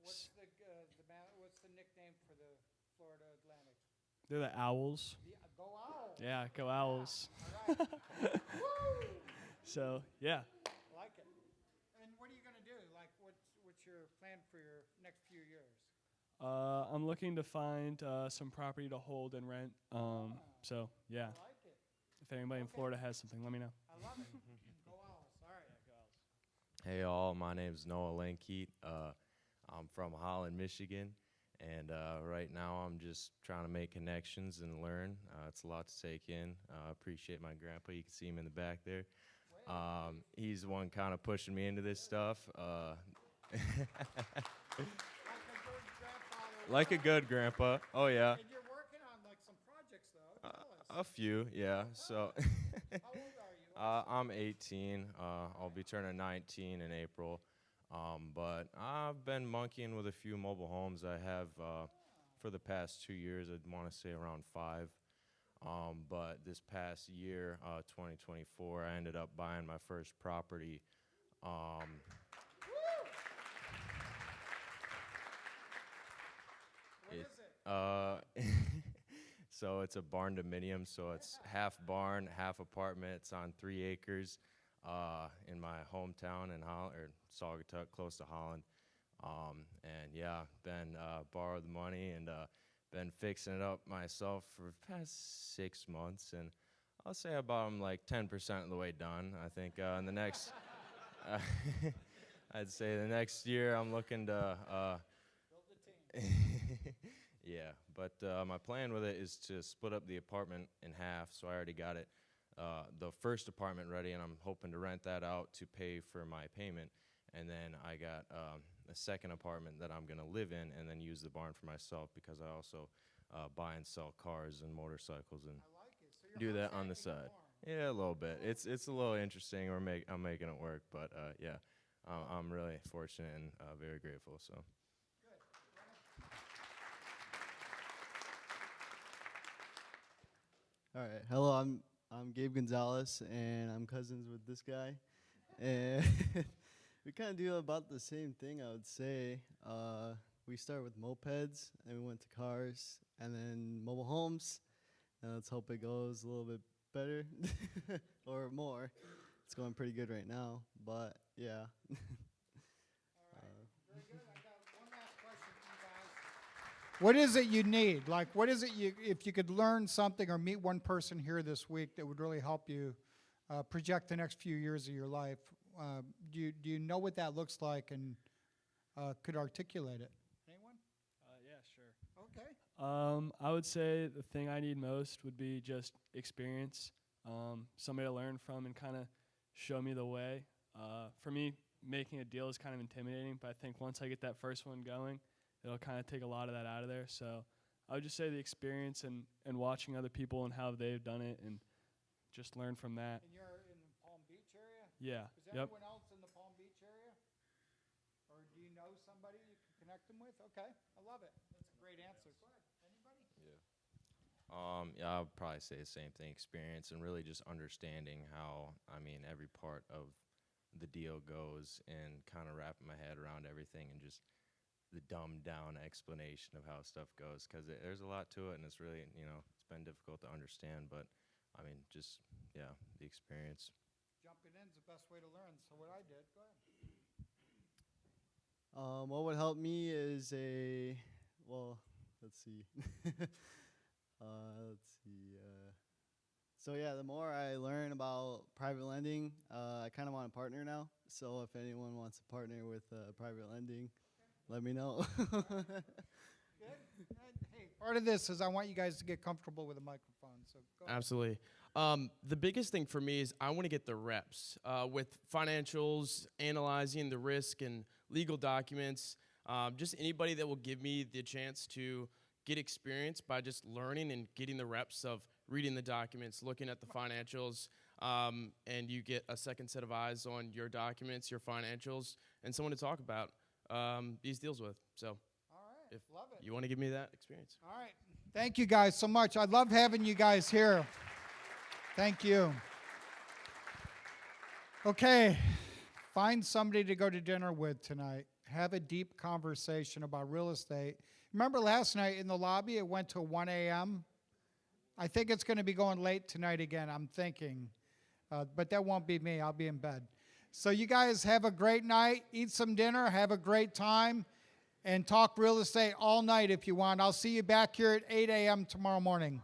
What's the nickname for the Florida Atlantic? They're the Owls. Go Owls. Yeah, go Owls. All right. Woo! So, yeah. Like it. And what are you going to do? What's your plan for your next few years? I'm looking to find some property to hold and rent. So, yeah. I like it. If anybody in Florida has something, let me know. I love it. Go Owls. All right. Hey all, my name's Noah Lankeet. I'm from Holland, Michigan, and right now I'm just trying to make connections and learn. It's a lot to take in. I appreciate my grandpa. You can see him in the back there. He's the one kind of pushing me into this stuff. like a good grandpa. Oh yeah. And you're working on like some projects though. Tell us. A few, yeah. So How old are you? I'm 18. I'll be turning 19 in April. But I've been monkeying with a few mobile homes. I have for the past 2 years. I'd want to say around 5. But this past year, 2024, I ended up buying my first property. What is it? So it's a barn dominium. So it's half barn, half apartment. It's on 3 acres in my hometown in Holland, or Saugatuck, close to Holland. And yeah, been borrowed the money and been fixing it up myself for the past 6 months. And I'll say about I'm like 10% of the way done. I think in the next, I'd say the next year I'm looking to. Yeah, but my plan with it is to split up the apartment in half. So I already got it, the first apartment ready, and I'm hoping to rent that out to pay for my payment. And then I got a second apartment that I'm gonna live in, and then use the barn for myself because I also buy and sell cars and motorcycles and do that on the side. Yeah, a little bit. It's a little interesting. I'm making it work, but yeah, I'm really fortunate and very grateful. So. All right. Hello, I'm Gabe Gonzalez, and I'm cousins with this guy, and we kind of do about the same thing, I would say. We start with mopeds, and we went to cars, and then mobile homes. And let's hope it goes a little bit better or more. It's going pretty good right now, but yeah. Very good. I got one last question for you guys. What is it you need? Like, what is it if you could learn something or meet one person here this week that would really help you project the next few years of your life? Do you know what that looks like and could articulate it? Anyone? Yeah, sure. Okay. I would say the thing I need most would be just experience, somebody to learn from and kind of show me the way. For me, making a deal is kind of intimidating, but I think once I get that first one going, it'll kind of take a lot of that out of there. So I would just say the experience and watching other people and how they've done it and just learn from that. And you're in the Palm Beach area? Yeah. Is anyone else in the Palm Beach area? Or do you know somebody you can connect them with? Okay, I love it. That's a great answer. Anybody? Yeah, I would probably say the same thing, experience, and really just understanding how, every part of the deal goes and kind of wrapping my head around everything and just the dumbed down explanation of how stuff goes, because there's a lot to it, and it's really, it's been difficult to understand, but, just, yeah, the experience. Jumping in is the best way to learn. So what I did, go ahead. What would help me is let's see. So yeah, the more I learn about private lending, I kind of want a partner now. So if anyone wants to partner with private lending, let me know. Good. Hey, part of this is I want you guys to get comfortable with a microphone. So go ahead. Absolutely. The biggest thing for me is I want to get the reps with financials, analyzing the risk and legal documents. Just anybody that will give me the chance to get experience by just learning and getting the reps of reading the documents, looking at the financials, and you get a second set of eyes on your documents, your financials, and someone to talk about these deals with. So All right, if love it. you want to give me that experience. All right. Thank you guys so much. I love having you guys here. Thank you. Okay, find somebody to go to dinner with tonight. Have a deep conversation about real estate. Remember last night in the lobby, it went to 1 a.m.? I think it's going to be going late tonight again, I'm thinking. But that won't be me. I'll be in bed. So you guys have a great night. Eat some dinner. Have a great time. And talk real estate all night if you want. I'll see you back here at 8 a.m. tomorrow morning.